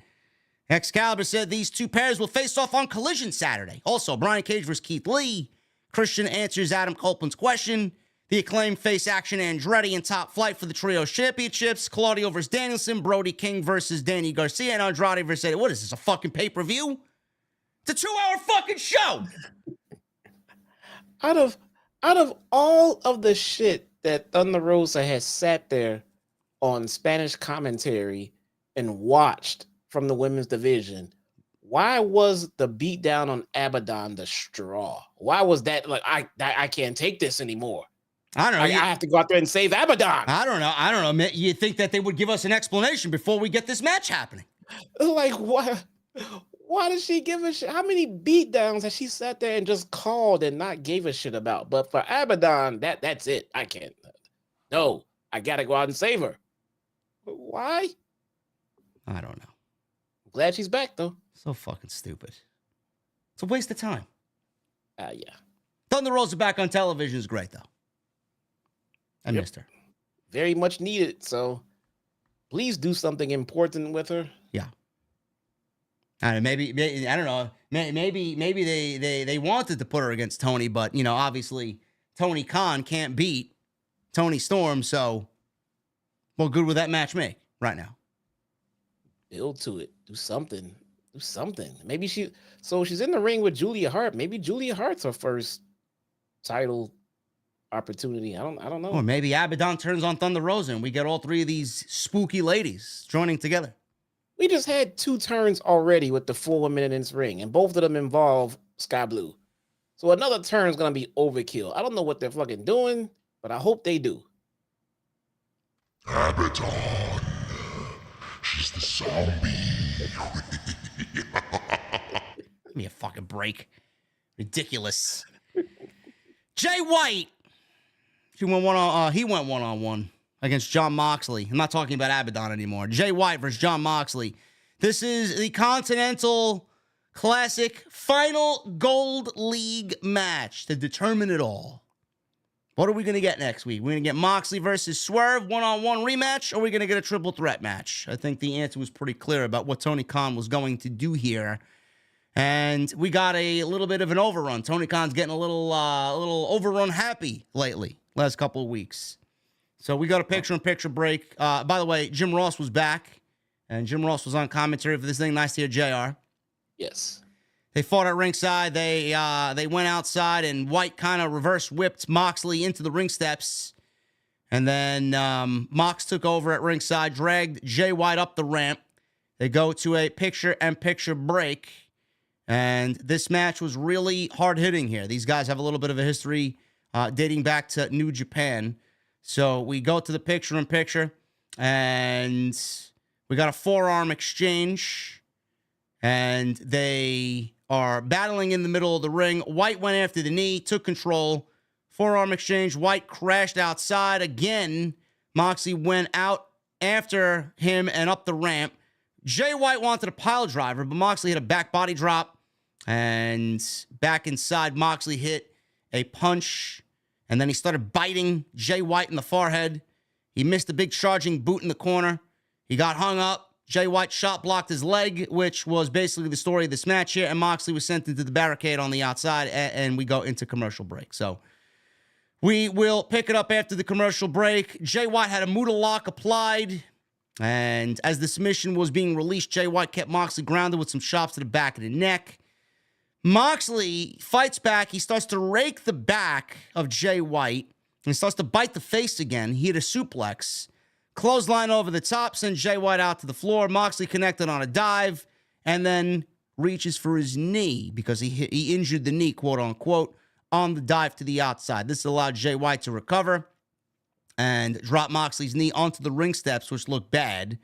Excalibur said these two pairs will face off on Collision Saturday. Also, Brian Cage versus Keith Lee. Christian answers Adam Copeland's question. The Acclaimed face Action Andretti in Top Flight for the Trios Championships. Claudio versus Danielson. Brody King versus Danny Garcia. And Andrade versus Eddie. What is this, a fucking pay-per-view? It's a 2-hour fucking show. Out of all of the shit that Thunder Rosa has sat there on Spanish commentary and watched from the women's division, why was the beatdown on Abaddon the straw? Why was that like, I can't take this anymore? I don't know. I have to go out there and save Abaddon. I don't know. You think that they would give us an explanation before we get this match happening? Like, what? Why does she give a shit? How many beatdowns has she sat there and just called and not gave a shit about? But for Abaddon, that's it. I can't. No, I got to go out and save her. Why? I don't know. Glad she's back, though. So fucking stupid. It's a waste of time. Yeah. Thunder Rosa back on television is great, though. I missed her. Very much needed. So please do something important with her. Yeah. I don't know, maybe I don't know. Maybe they wanted to put her against Tony, but you know, obviously Tony Khan can't beat Tony Storm. So, what good would that match make right now? Build to it. Do something. Maybe she's in the ring with Julia Hart. Maybe Julia Hart's her first title opportunity. I don't know. Or maybe Abaddon turns on Thunder Rosa and we get all three of these spooky ladies joining together. We just had 2 turns already with the 4 women in this ring, and both of them involve Sky Blue. So another turn is going to be overkill. I don't know what they're fucking doing, but I hope they do. Abaddon. She's the zombie. Give me a fucking break. Ridiculous. Jay White. He went one-on-one against Jon Moxley. I'm not talking about Abaddon anymore. Jay White versus Jon Moxley. This is the Continental Classic Final Gold League match to determine it all. What are we going to get next week? We're going to get Moxley versus Swerve one-on-one rematch, or are we going to get a triple threat match? I think the answer was pretty clear about what Tony Khan was going to do here. And we got a little bit of an overrun. Tony Khan's getting a little overrun happy lately, last couple of weeks. So we got a picture-in-picture break. By the way, Jim Ross was back, and Jim Ross was on commentary for this thing. Nice to hear JR. Yes. They fought at ringside. They went outside, and White kind of reverse whipped Moxley into the ring steps. And then Mox took over at ringside, dragged Jay White up the ramp. They go to a picture-in-picture break. And this match was really hard-hitting here. These guys have a little bit of a history dating back to New Japan. So we go to the picture-in-picture, and we got a forearm exchange, and they are battling in the middle of the ring. White went after the knee, took control. Forearm exchange. White crashed outside. Again, Moxley went out after him and up the ramp. Jay White wanted a pile driver, but Moxley hit a back body drop, and back inside, Moxley hit a punch. And then he started biting Jay White in the forehead. He missed a big charging boot in the corner. He got hung up. Jay White shot blocked his leg, which was basically the story of this match here. And Moxley was sent into the barricade on the outside, and we go into commercial break. So We will pick it up after the commercial break. Jay White had a Muda lock applied, and as the submission was being released, Jay White kept Moxley grounded with some chops to the back of the neck. Moxley fights back. He starts to rake the back of Jay White, and he starts to bite the face again. He hit a suplex. Clothesline over the top, sends Jay White out to the floor. Moxley connected on a dive, and then reaches for his knee because he injured the knee, quote unquote, on the dive to the outside. This allowed Jay White to recover and drop Moxley's knee onto the ring steps, which looked bad.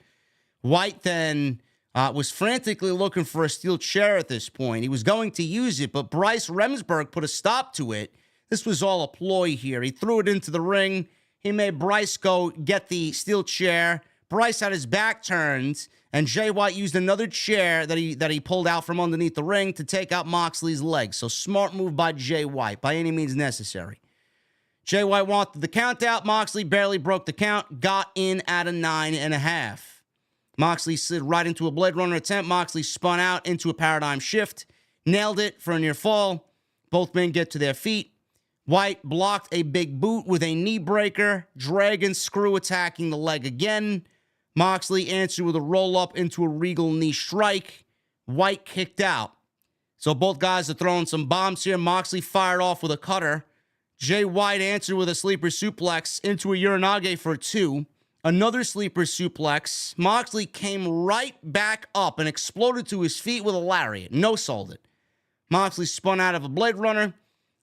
White then was frantically looking for a steel chair at this point. He was going to use it, but Bryce Remsburg put a stop to it. This was all a ploy here. He threw it into the ring. He made Bryce go get the steel chair. Bryce had his back turned, and Jay White used another chair that he pulled out from underneath the ring to take out Moxley's legs. So smart move by Jay White, by any means necessary. Jay White wanted the count out. Moxley barely broke the count, got in at a 9.5. Moxley slid right into a Blade Runner attempt. Moxley spun out into a paradigm shift, nailed it for a near fall. Both men get to their feet. White blocked a big boot with a knee breaker. Dragon screw attacking the leg again. Moxley answered with a roll-up into a regal knee strike. White kicked out. So both guys are throwing some bombs here. Moxley fired off with a cutter. Jay White answered with a sleeper suplex into a Uranage for 2. Another sleeper suplex. Moxley came right back up and exploded to his feet with a lariat. No-sold it. Moxley spun out of a Blade Runner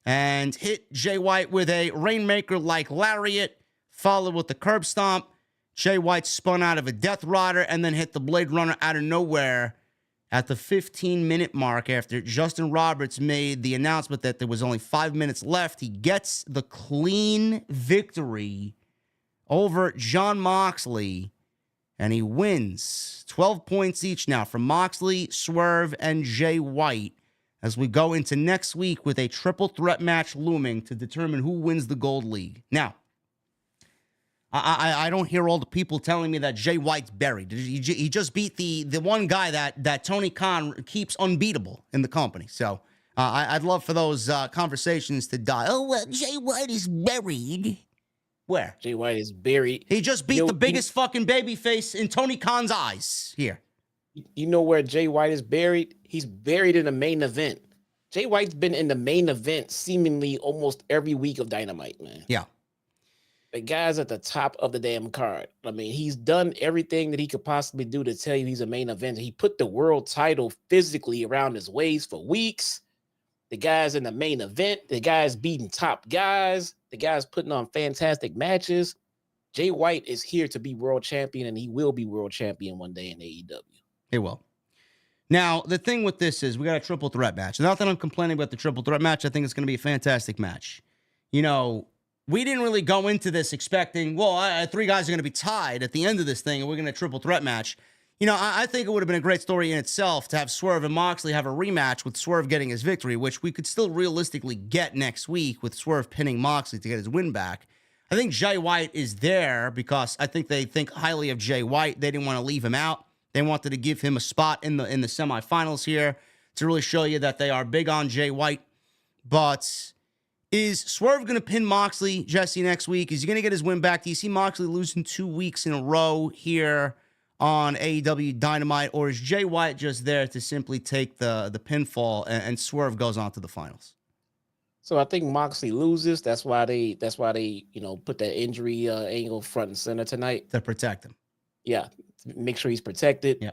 and hit Jay White with a Rainmaker-like lariat, followed with the curb stomp. Jay White spun out of a Death Rider and then hit the Blade Runner out of nowhere at the 15-minute mark after Justin Roberts made the announcement that there was only 5 minutes left. He gets the clean victory over Jon Moxley, and he wins 12 points each now from Moxley, Swerve, and Jay White as we go into next week with a triple threat match looming to determine who wins the Gold League. Now, I don't hear all the people telling me that Jay White's buried. He just beat the one guy that Tony Khan keeps unbeatable in the company. So I'd love for those conversations to die. Oh, well, Jay White is buried. Where? Jay White is buried. He just beat the biggest fucking babyface in Tony Khan's eyes here. You know where Jay White is buried? He's buried in the main event. Jay White's been in the main event seemingly almost every week of Dynamite, man. Yeah. The guy's at the top of the damn card. I mean, he's done everything that he could possibly do to tell you he's a main event. He put the world title physically around his waist for weeks. The guy's in the main event. The guy's beating top guys. The guy's putting on fantastic matches. Jay White is here to be world champion, and he will be world champion one day in AEW. He will. Now, the thing with this is we got a triple threat match. Not that I'm complaining about the triple threat match. I think it's going to be a fantastic match. You know, we didn't really go into this expecting, well, 3 guys are going to be tied at the end of this thing, and we're going to triple threat match. You know, I think it would have been a great story in itself to have Swerve and Moxley have a rematch with Swerve getting his victory, which we could still realistically get next week with Swerve pinning Moxley to get his win back. I think Jay White is there because I think they think highly of Jay White. They didn't want to leave him out. They wanted to give him a spot in the semifinals here to really show you that they are big on Jay White. But is Swerve going to pin Moxley, Jesse, next week? Is he going to get his win back? Do you see Moxley losing 2 weeks in a row here on AEW Dynamite? Or is Jay White just there to simply take the pinfall and Swerve goes on to the finals? So I think Moxley loses. That's why they put that injury angle front and center tonight. To protect him. Yeah. Make sure he's protected. Yeah.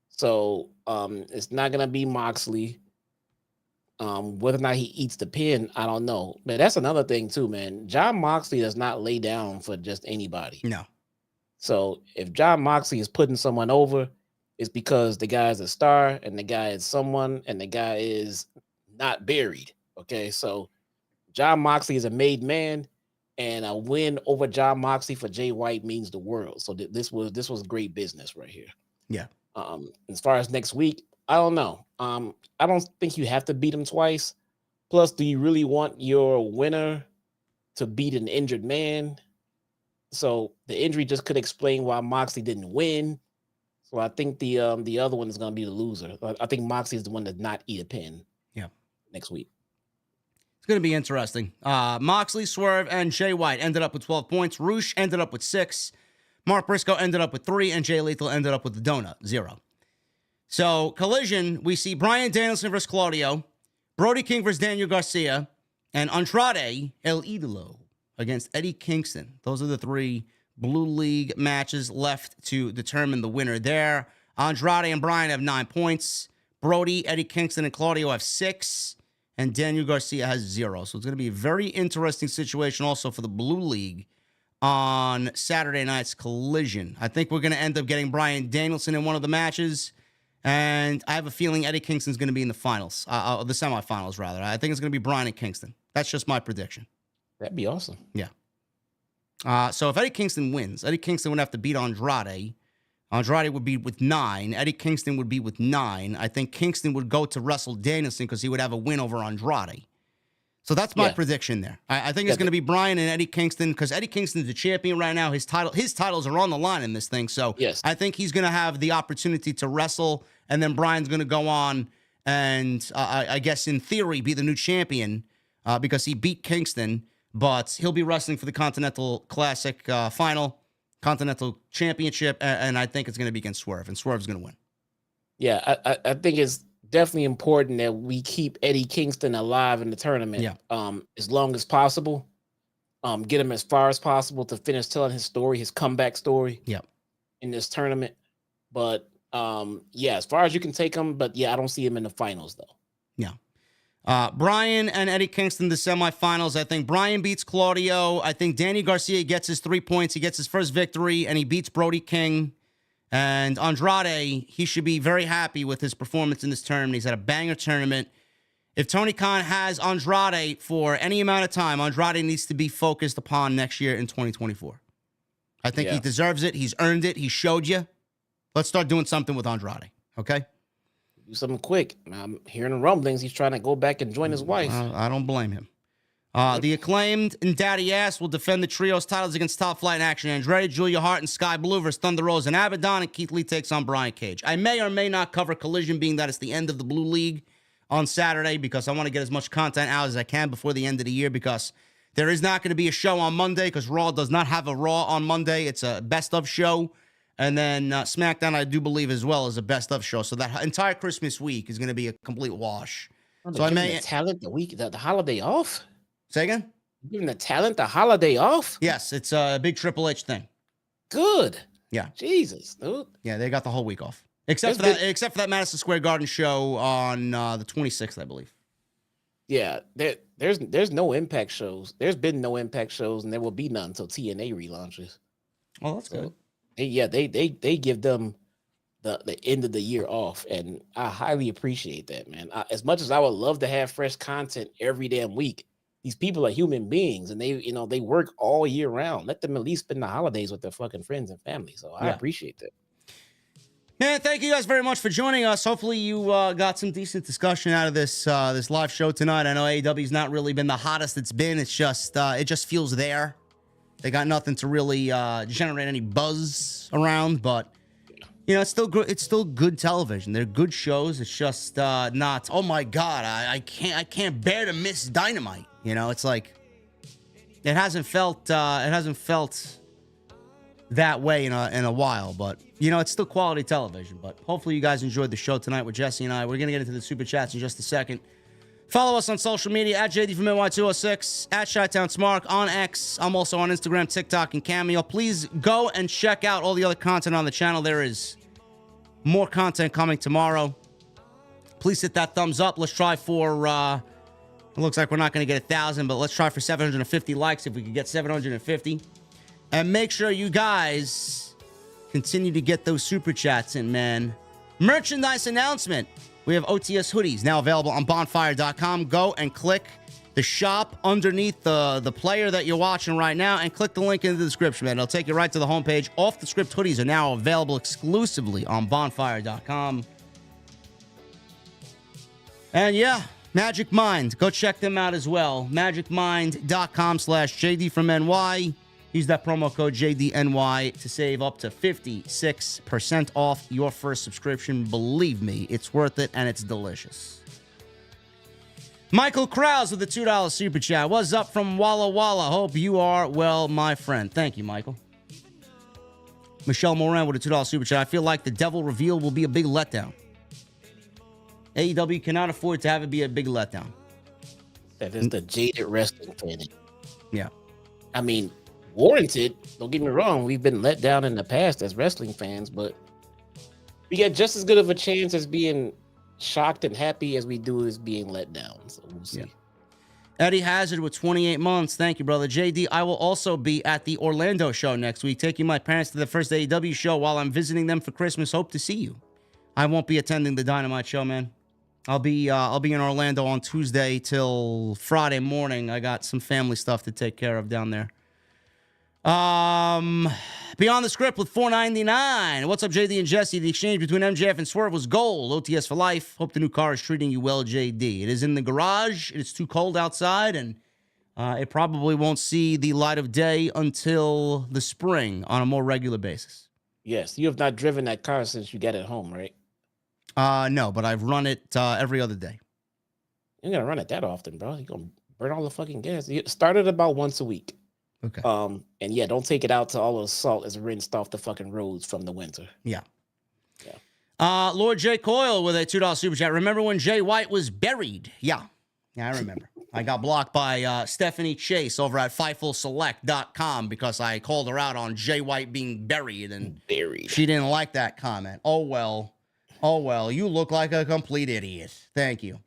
So it's not gonna be Moxley. Whether or not he eats the pin, I don't know. But that's another thing too, man. Jon Moxley does not lay down for just anybody. No. So if Jon Moxley is putting someone over, it's because the guy is a star and the guy is someone and the guy is not buried. Okay, so Jon Moxley is a made man. And a win over Jon Moxley for Jay White means the world. So this was great business right here. Yeah. As far as next week, I don't know. I don't think you have to beat him twice. Plus, do you really want your winner to beat an injured man? So the injury just could explain why Moxley didn't win. So I think the other one is going to be the loser. I think Moxley is the one that not eat a pin. Yeah. Next week. It's going to be interesting. Moxley, Swerve, and Jay White ended up with 12 points. Rouch ended up with 6. Mark Briscoe ended up with 3. And Jay Lethal ended up with the donut, 0. So, Collision, we see Bryan Danielson versus Claudio, Brody King versus Daniel Garcia, and Andrade El Idolo against Eddie Kingston. Those are the 3 Blue League matches left to determine the winner there. Andrade and Bryan have 9 points. Brody, Eddie Kingston, and Claudio have 6. And Daniel Garcia has 0. So it's going to be a very interesting situation also for the Blue League on Saturday night's Collision. I think we're going to end up getting Bryan Danielson in one of the matches. And I have a feeling Eddie Kingston's going to be in the finals, the semifinals, rather. I think it's going to be Bryan and Kingston. That's just my prediction. That'd be awesome. Yeah. So if Eddie Kingston wins, Eddie Kingston would have to beat Andrade. Andrade would be with 9. Eddie Kingston would be with 9. I think Kingston would go to wrestle Danielson because he would have a win over Andrade. So that's my prediction there. I think it's going to be Bryan and Eddie Kingston because Eddie Kingston's the champion right now. His titles are on the line in this thing. So I think he's going to have the opportunity to wrestle, and then Bryan's going to go on and I guess in theory be the new champion because he beat Kingston, but he'll be wrestling for the Continental Classic final, Continental Championship, and I think it's going to be against Swerve, and Swerve's going to win. Yeah, I think it's definitely important that we keep Eddie Kingston alive in the tournament as long as possible. Get him as far as possible to finish telling his story, his comeback story in this tournament. But as far as you can take him, but I don't see him in the finals though. Yeah. Bryan and Eddie Kingston, the semifinals. I think Bryan beats Claudio. I think Danny Garcia gets his 3 points. He gets his first victory, and he beats Brody King. And Andrade, he should be very happy with his performance in this tournament. He's had a banger tournament. If Tony Khan has Andrade for any amount of time, Andrade needs to be focused upon next year in 2024. I think he deserves it. He's earned it. He showed you. Let's start doing something with Andrade, okay? Do something quick. I'm hearing rumblings. He's trying to go back and join his wife. I don't blame him. The Acclaimed and Daddy Ass will defend the trios titles against Top Flight and Action Andretti, Julia Hart, and Sky Blue versus Thunder Rose and Abaddon, and Keith Lee takes on Brian Cage. I may or may not cover Collision, being that it's the end of the Blue League on Saturday, because I want to get as much content out as I can before the end of the year, because there is not going to be a show on Monday, because Raw does not have a Raw on Monday. It's a best-of show. And then SmackDown, I do believe, as well, is a best-of show. So that entire Christmas week is going to be a complete wash. So I may... talent the holiday off? Say again? Giving the talent the holiday off? Yes, it's a big Triple H thing. Good. Yeah. Jesus, dude. Yeah, they got the whole week off. Except for that Madison Square Garden show on the 26th, I believe. Yeah, there's no Impact shows. There's been no Impact shows, and there will be none until TNA relaunches. Oh, that's good. They give them the end of the year off, and I highly appreciate that, man. As much as I would love to have fresh content every damn week, these people are human beings, and they work all year round. Let them at least spend the holidays with their fucking friends and family. So I appreciate that. Man, thank you guys very much for joining us. Hopefully you got some decent discussion out of this live show tonight. I know AEW's not really been the hottest it's been. It's just it just feels there. They got nothing to really generate any buzz around, but it's still good. It's still good television. They're good shows. It's just not. Oh my God, I can't bear to miss Dynamite. It's like it hasn't felt that way in a while, but it's still quality television. But hopefully you guys enjoyed the show tonight with Jesse and I. We're gonna get into the super chats in just a second. Follow us on social media at JD from NY206, at Chi-Town Smart on X. I'm also on Instagram, TikTok, and Cameo. Please go and check out all the other content on the channel. There is more content coming tomorrow. Please hit that thumbs up. Let's try for it looks like we're not going to get 1,000, but let's try for 750 likes if we can get 750. And make sure you guys continue to get those super chats in, man. Merchandise announcement. We have OTS hoodies now available on bonfire.com. Go and click the shop underneath the player that you're watching right now and click the link in the description, man. It'll take you right to the homepage. Off the Script hoodies are now available exclusively on bonfire.com. And yeah, Magic Mind. Go check them out as well. magicmind.com/JD from NY. Use that promo code JDNY to save up to 56% off your first subscription. Believe me, it's worth it and it's delicious. Michael Krause with the $2 super chat. What's up from Walla Walla? Hope you are well, my friend. Thank you, Michael. Michelle Moran with a $2 super chat. I feel like the devil reveal will be a big letdown. AEW cannot afford to have it be a big letdown. That is the jaded wrestling fan. Yeah. I mean, warranted. Don't get me wrong. We've been let down in the past as wrestling fans, but we get just as good of a chance as being shocked and happy as we do as being let down. So we'll see. Yeah. Eddie Hazard with 28 months. Thank you, brother. JD, I will also be at the Orlando show next week, taking my parents to the first AEW show while I'm visiting them for Christmas. Hope to see you. I won't be attending the Dynamite show, man. I'll be in Orlando on Tuesday till Friday morning. I got some family stuff to take care of down there. Beyond the Script with $4.99. What's up, JD and Jesse? The exchange between MJF and Swerve was gold. OTS for life. Hope the new car is treating you well, JD. It is in the garage. It's too cold outside, and it probably won't see the light of day until the spring on a more regular basis. Yes, you have not driven that car since you got it home, right? No, but I've run it every other day. You're gonna run it that often, bro. You're gonna burn all the fucking gas. You start it about once a week. Okay. And yeah, don't take it out till all the salt is rinsed off the fucking roads from the winter. Yeah. Yeah. Lord J. Coyle with a $2 super chat. Remember when Jay White was buried? Yeah, I remember. I got blocked by Stephanie Chase over at FightfulSelect.com because I called her out on Jay White being buried, and she didn't like that comment. Oh, well, you look like a complete idiot. Thank you.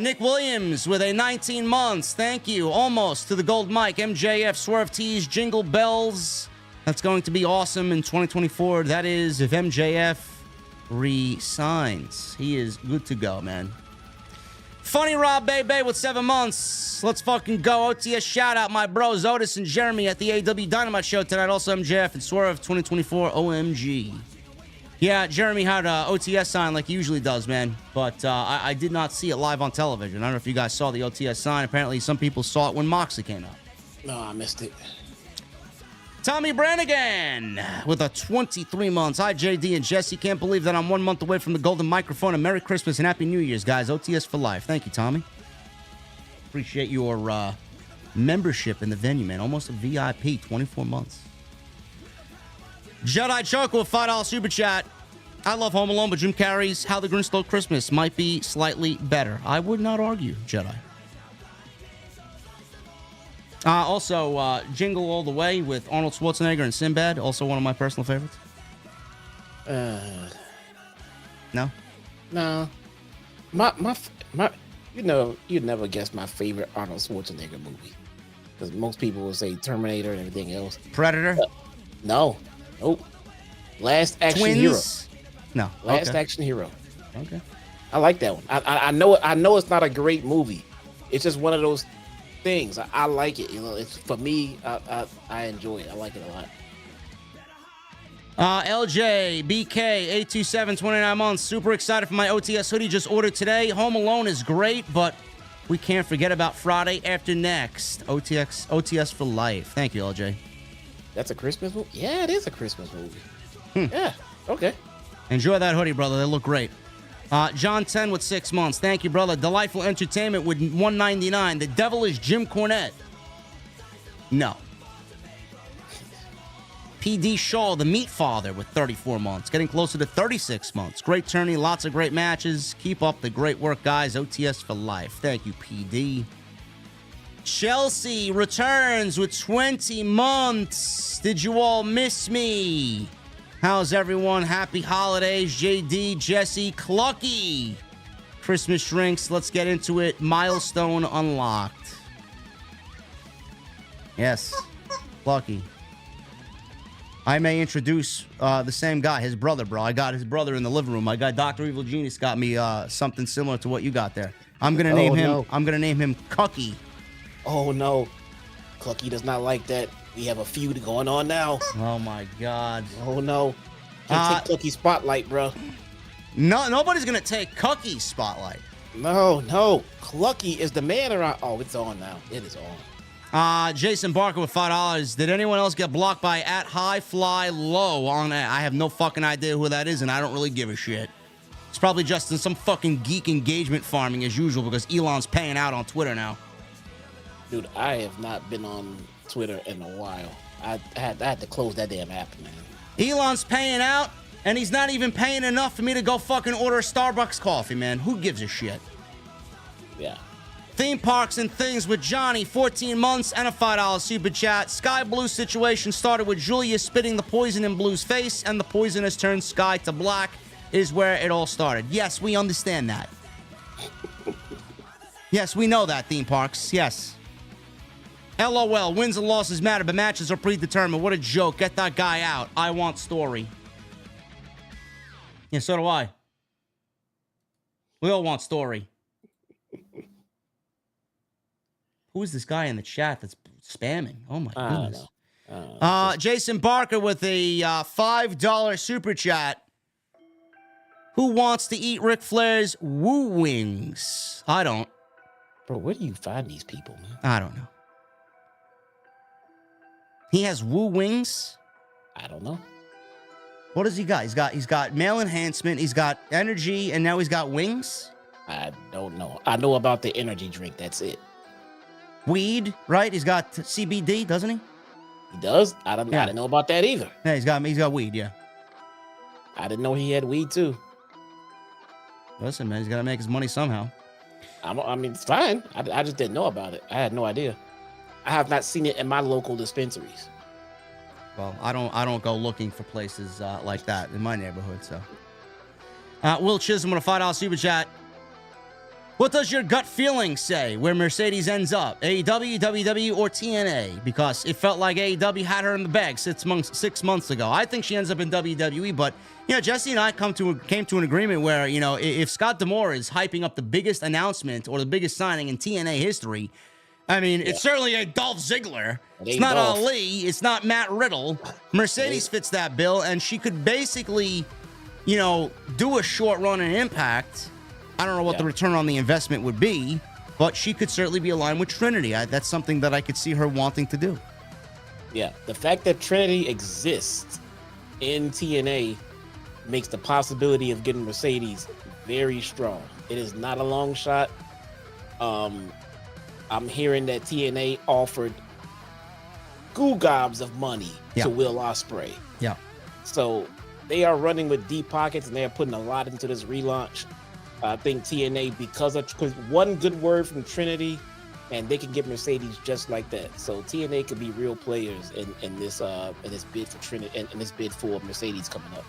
Nick Williams with a 19 months. Thank you. Almost to the gold mic. MJF Swerve Tees Jingle Bells. That's going to be awesome in 2024. That is if MJF resigns. He is good to go, man. Funny Rob Bebe with 7 months. Let's fucking go. OTS shout out my bros Otis and Jeremy at the AEW Dynamite show tonight. Also MJF and Swerve 2024 OMG. Yeah, Jeremy had OTS sign like he usually does, man. But I did not see it live on television. I don't know if you guys saw the OTS sign. Apparently, some people saw it when Moxley came out. No, I missed it. Tommy Brannigan with a 23 months. Hi, JD and Jesse. Can't believe that I'm 1 month away from the golden microphone. And Merry Christmas and Happy New Year's, guys. OTS for life. Thank you, Tommy. Appreciate your membership in the venue, man. Almost a VIP, 24 months. Jedi Chuck with $5 super chat. I love Home Alone, but Jim Carrey's How the Grinch Stole Christmas might be slightly better. I would not argue, Jedi. Also, Jingle All the Way with Arnold Schwarzenegger and Sinbad, also one of my personal favorites. No? No. My you know, you'd never guess my favorite Arnold Schwarzenegger movie. Because most people will say Terminator and everything else. Predator? No. Nope. Last Action Twins? Hero. No. Last Action Hero. Okay. I like that one. I know it's not a great movie. It's just one of those things. I like it. You know, it's for me. I enjoy it. I like it a lot. LJ BK 827 29 months. Super excited for my OTS hoodie. Just ordered today. Home Alone is great, but we can't forget about Friday after next. OTS for life. Thank you, LJ. That's a Christmas movie? Yeah, it is a Christmas movie. Yeah, okay. Enjoy that hoodie, brother. They look great. John 10 with 6 months. Thank you, brother. Delightful Entertainment with $1.99. The devil is Jim Cornette. No. PD Shaw, the Meat Father, with 34 months. Getting closer to 36 months. Great tourney. Lots of great matches. Keep up the great work, guys. OTS for life. Thank you, PD. Chelsea returns with 20 months. Did you all miss me? How's everyone? Happy holidays. JD, Jesse, Clucky. Christmas drinks. Let's get into it. Milestone unlocked. Yes. Clucky. I may introduce the same guy, his brother, bro. I got his brother in the living room. My guy, Dr. Evil Genius, got me something similar to what you got there. I'm gonna name him. No. I'm gonna name him Cucky. Oh no, Clucky does not like that. We have a feud going on now. Oh my God. Oh no. Can't take Clucky's spotlight, bro. No, nobody's gonna take Cucky's spotlight. No. Clucky is the man around. Oh, it's on now. It is on. Jason Barker with $5. Did anyone else get blocked by @HighFlyLow on that? I have no fucking idea who that is, and I don't really give a shit. He's probably just in some fucking geek engagement farming as usual because Elon's paying out on Twitter now. Dude, I have not been on Twitter in a while. I had to close that damn app, man. Elon's paying out, and he's not even paying enough for me to go fucking order a Starbucks coffee, man. Who gives a shit? Yeah. Theme parks and things with Johnny, 14 months and a $5 super chat. Sky Blue situation started with Julia spitting the poison in Blue's face, and the poison has turned Sky to black, is where it all started. Yes, we understand that. Yes, we know that, theme parks. Yes. LOL, wins and losses matter, but matches are predetermined. What a joke. Get that guy out. I want story. Yeah, so do I. We all want story. Who is this guy in the chat that's spamming? Oh, my goodness. Jason Barker with a $5 super chat. Who wants to eat Ric Flair's woo wings? I don't. Bro, where do you find these people, man? I don't know. He has woo wings? I don't know. What does he got? He's got male enhancement, he's got energy, and now he's got wings? I don't know. I know about the energy drink. That's it. Weed, right? He's got CBD, doesn't he? He does? I didn't know about that either. Yeah, he's got weed, yeah. I didn't know he had weed too. Listen, man, he's got to make his money somehow. I mean, it's fine. I just didn't know about it. I had no idea. I have not seen it in my local dispensaries. Well, I don't go looking for places like that in my neighborhood, so. Will Chisholm with a $5 super chat. What does your gut feeling say where Mercedes ends up? AEW, WWE, or TNA? Because it felt like AEW had her in the bag 6 months ago. I think she ends up in WWE, but, you know, Jesse and I came to an agreement where, you know, if Scott D'Amore is hyping up the biggest announcement or the biggest signing in TNA history, I mean, it's certainly a Dolph Ziggler. It's not Ali. It's not Matt Riddle. Mercedes fits that bill, and she could basically, you know, do a short run in Impact. I don't know what the return on the investment would be, but she could certainly be aligned with Trinity. That's something that I could see her wanting to do. Yeah, the fact that Trinity exists in TNA makes the possibility of getting Mercedes very strong. It is not a long shot. I'm hearing that TNA offered gobs of money to Will Ospreay. Yeah. So they are running with deep pockets, and they are putting a lot into this relaunch. I think TNA, because one good word from Trinity, and they can get Mercedes just like that. So TNA could be real players in this bid for Trinity and in this bid for Mercedes coming up.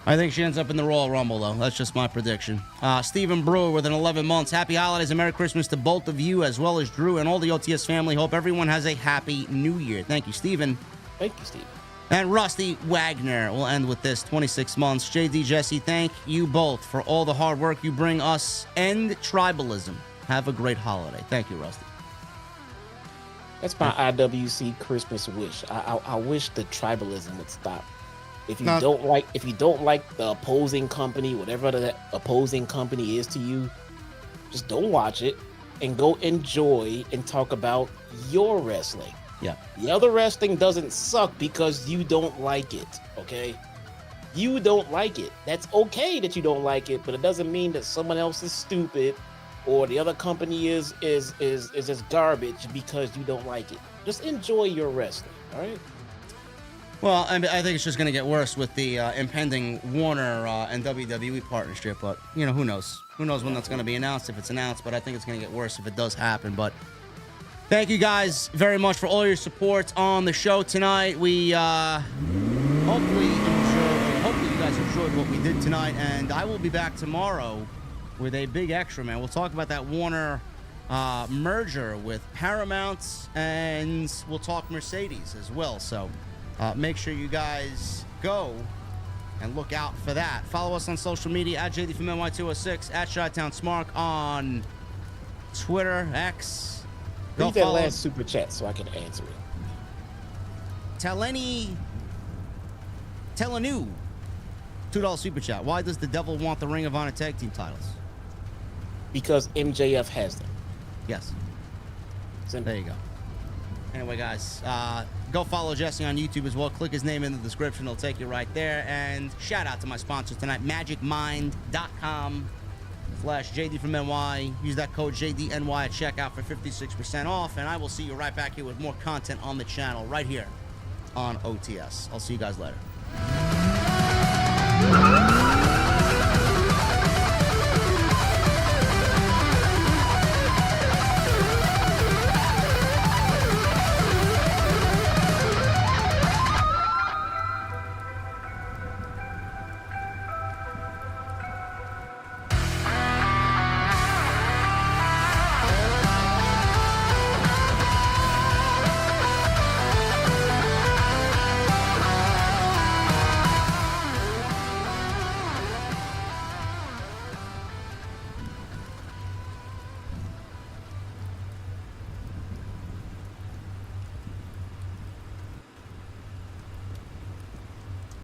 I think she ends up in the Royal Rumble, though. That's just my prediction. Stephen Brewer with an 11 months. Happy holidays and Merry Christmas to both of you, as well as Drew and all the OTS family. Hope everyone has a happy New Year. Thank you, Stephen. Thank you, Stephen. And Rusty Wagner. We'll end with this. 26 months. JD, Jesse, thank you both for all the hard work you bring us. End tribalism. Have a great holiday. Thank you, Rusty. That's my IWC Christmas wish. I wish the tribalism would stop. If you don't like the opposing company, whatever that opposing company is to you, just don't watch it and go enjoy and talk about your wrestling. Yeah. The other wrestling doesn't suck because you don't like it, okay? You don't like it. That's okay that you don't like it, but it doesn't mean that someone else is stupid or the other company is just garbage because you don't like it. Just enjoy your wrestling, all right? Well, I think it's just going to get worse with the impending Warner and WWE partnership, but, you know, who knows? Who knows when that's going to be announced, if it's announced, but I think it's going to get worse if it does happen, but thank you guys very much for all your support on the show tonight. We hopefully you guys enjoyed what we did tonight, and I will be back tomorrow with a big extra, man. We'll talk about that Warner merger with Paramount, and we'll talk Mercedes as well. So make sure you guys go and look out for that. Follow us on social media at JD from NY206, at Chi-Town Smark on Twitter, X. Read that last super chat so I can answer it. Telenu, $2 super chat. Why does the Devil want the Ring of Honor tag team titles? Because MJF has them. Yes. There you go. Anyway, guys, Go follow Jesse on YouTube as well. Click his name in the description. It'll take you right there. And shout out to my sponsor tonight, magicmind.com/JD from NY. Use that code JDNY at checkout for 56% off. And I will see you right back here with more content on the channel right here on OTS. I'll see you guys later.